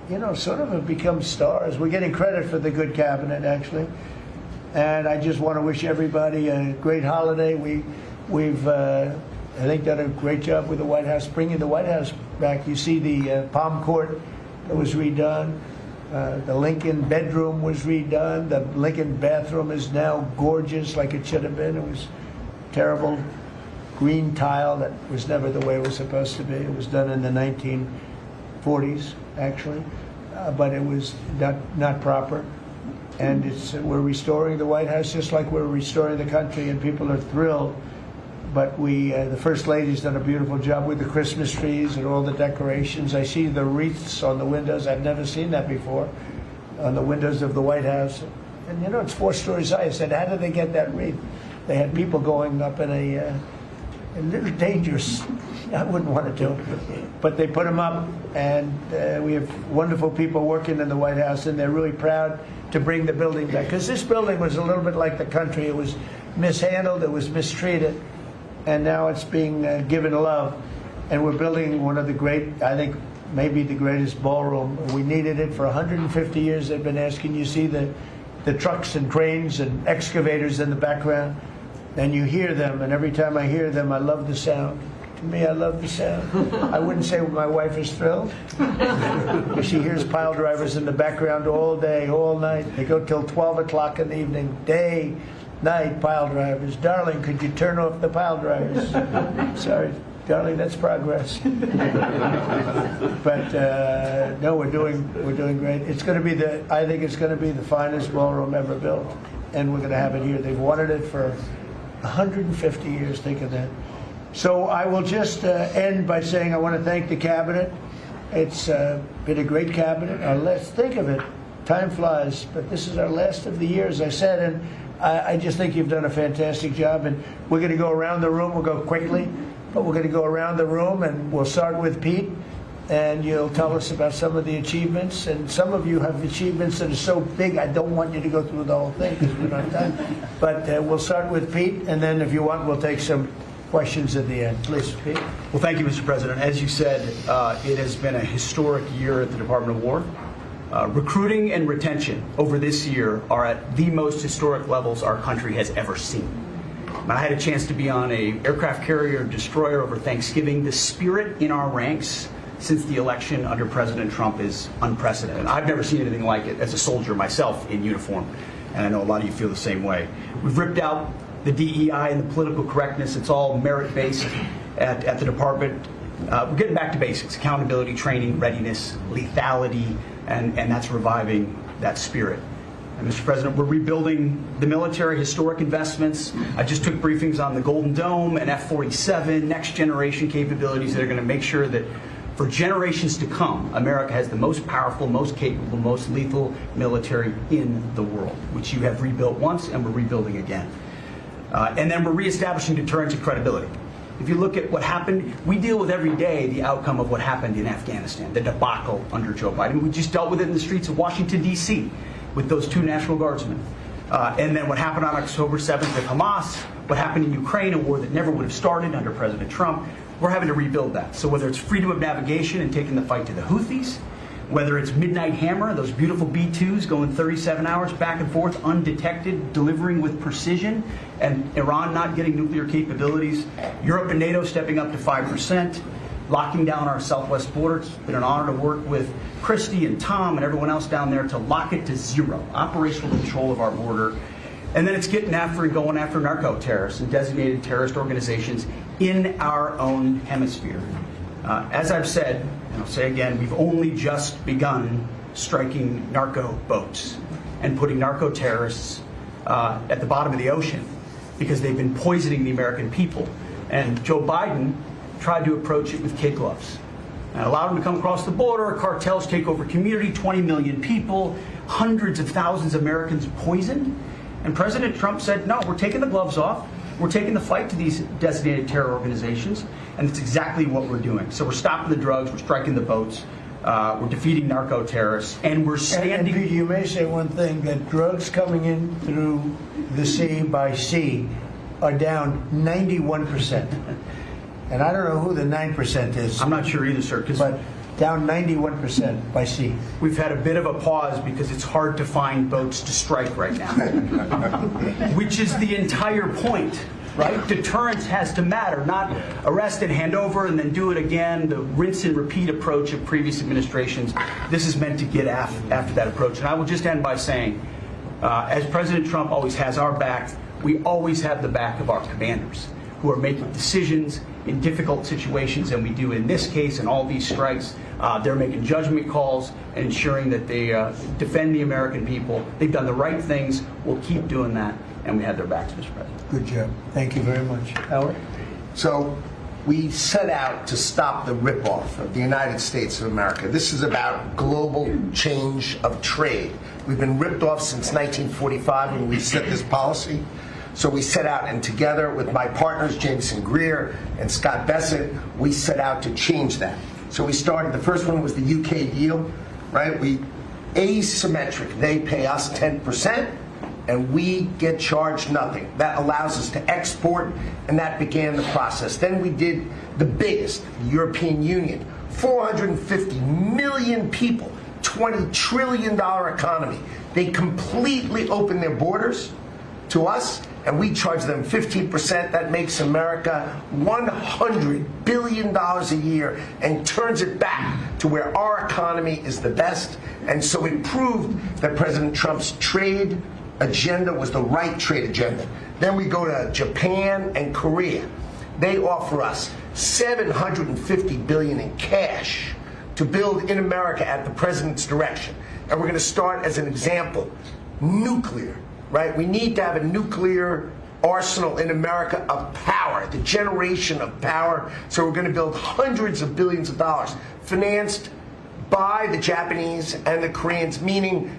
you know, sort of have become stars. We're getting credit for the good cabinet, actually. And I just want to wish everybody a great holiday. We've I think, done a great job with the White House, bringing the White House back. You see the Palm Court that was redone. The Lincoln bedroom was redone. The Lincoln bathroom is now gorgeous, like it should have been. It was terrible green tile that was never the way it was supposed to be. It was done in the 1940s, actually, but it was not proper. And we're restoring the White House just like we're restoring the country, and people are thrilled. But the First Lady's done a beautiful job with the Christmas trees and all the decorations. I see the wreaths on the windows. I've never seen that before, on the windows of the White House. And you know, it's 4 stories high. I said, how did they get that wreath? They had people going up in a little dangerous. I wouldn't want to do it. But they put them up, and we have wonderful people working in the White House, and they're really proud to bring the building back. Because this building was a little bit like the country. It was mishandled. It was mistreated. And now it's being given love, and we're building one of the great, I think, maybe the greatest ballroom. We needed it for 150 years. They've been asking. You see the trucks and cranes and excavators in the background, and you hear them, and every time I hear them, I love the sound. To me, I love the sound. I wouldn't say my wife is thrilled. She hears pile drivers in the background all day, all night. They go till 12 o'clock in the evening, day, night, pile drivers. Darling, could you turn off the pile drivers? Sorry, darling, that's progress. But no, we're doing great. It's going to be I think it's going to be the finest ballroom ever built, and we're going to have it here. They've wanted it for 150 years. Think of that. So I will just end by saying I want to thank the cabinet. It's been a great cabinet. Let's think of it. Time flies, but this is our last of the year, as I said, and I just think you've done a fantastic job, and we're going to go around the room. We'll go quickly, but we're going to go around the room, and we'll start with Pete, and you'll tell us about some of the achievements. And some of you have achievements that are so big, I don't want you to go through the whole thing because we don't have time. But we'll start with Pete, and then if you want, we'll take some questions at the end. Please, Pete. Well, thank you, Mr. President. As you said, it has been a historic year at the Department of War. Recruiting and retention over this year are at the most historic levels our country has ever seen. I had a chance to be on an aircraft carrier destroyer over Thanksgiving. The spirit in our ranks since the election under President Trump is unprecedented. I've never seen anything like it as a soldier myself in uniform, and I know a lot of you feel the same way. We've ripped out the DEI and the political correctness. It's all merit-based at the department. We're getting back to basics: accountability, training, readiness, lethality, and that's reviving that spirit. And Mr. President, we're rebuilding the military, historic investments. I just took briefings on the Golden Dome and F-47, next generation capabilities that are going to make sure that for generations to come, America has the most powerful, most capable, most lethal military in the world, which you have rebuilt once and we're rebuilding again. And then we're reestablishing deterrence and credibility. If you look at what happened, we deal with every day the outcome of what happened in Afghanistan, the debacle under Joe Biden. We just dealt with it in the streets of Washington, D.C. with those 2 National Guardsmen. And then what happened on October 7th with Hamas, what happened in Ukraine, a war that never would have started under President Trump. We're having to rebuild that. So whether it's freedom of navigation and taking the fight to the Houthis, whether it's Midnight Hammer, those beautiful B-2s going 37 hours back and forth, undetected, delivering with precision, and Iran not getting nuclear capabilities, Europe and NATO stepping up to 5%, locking down our southwest border. It's been an honor to work with Christy and Tom and everyone else down there to lock it to 0, operational control of our border. And then it's getting after and going after narco-terrorists and designated terrorist organizations in our own hemisphere. As I've said, and I'll say again, we've only just begun striking narco boats and putting narco terrorists at the bottom of the ocean because they've been poisoning the American people. And Joe Biden tried to approach it with kid gloves. And allowed them to come across the border, cartels take over community, 20 million people, hundreds of thousands of Americans poisoned. And President Trump said, no, we're taking the gloves off. We're taking the fight to these designated terror organizations, and it's exactly what we're doing. So we're stopping the drugs, we're striking the boats, we're defeating narco terrorists, and we're standing. And Pete, you may say one thing, that drugs coming in through the sea by sea are down 91%. And I don't know who the 9% is. I'm not sure either, sir. But down 91% by sea. We've had a bit of a pause because it's hard to find boats to strike right now, which is the entire point, right? Deterrence has to matter, not arrest and hand over and then do it again, the rinse and repeat approach of previous administrations. This is meant to get after that approach. And I will just end by saying, as President Trump always has our back, we always have the back of our commanders who are making decisions in difficult situations, and we do in this case and all these strikes. They're making judgment calls and ensuring that they defend the American people. They've done the right things. We'll keep doing that, and we have their backs, Mr. President. Good job. Thank you very much. Howard? So we set out to stop the ripoff of the United States of America. This is about global change of trade. We've been ripped off since 1945 when we set this policy. So we set out, and together with my partners, Jameson Greer and Scott Bessent, we set out to change that. So we started, the first one was the UK deal, right? We asymmetric. They pay us 10%, and we get charged nothing. That allows us to export, and that began the process. Then we did the biggest, the European Union, 450 million people, $20 trillion economy. They completely opened their borders to us, and we charge them 15%. That makes America $100 billion a year and turns it back to where our economy is the best. And so it proved that President Trump's trade agenda was the right trade agenda. Then we go to Japan and Korea. They offer us $750 billion in cash to build in America at the president's direction. And we're going to start, as an example, nuclear. Right? We need to have a nuclear arsenal in America of power, the generation of power. So we're going to build hundreds of billions of dollars financed by the Japanese and the Koreans, meaning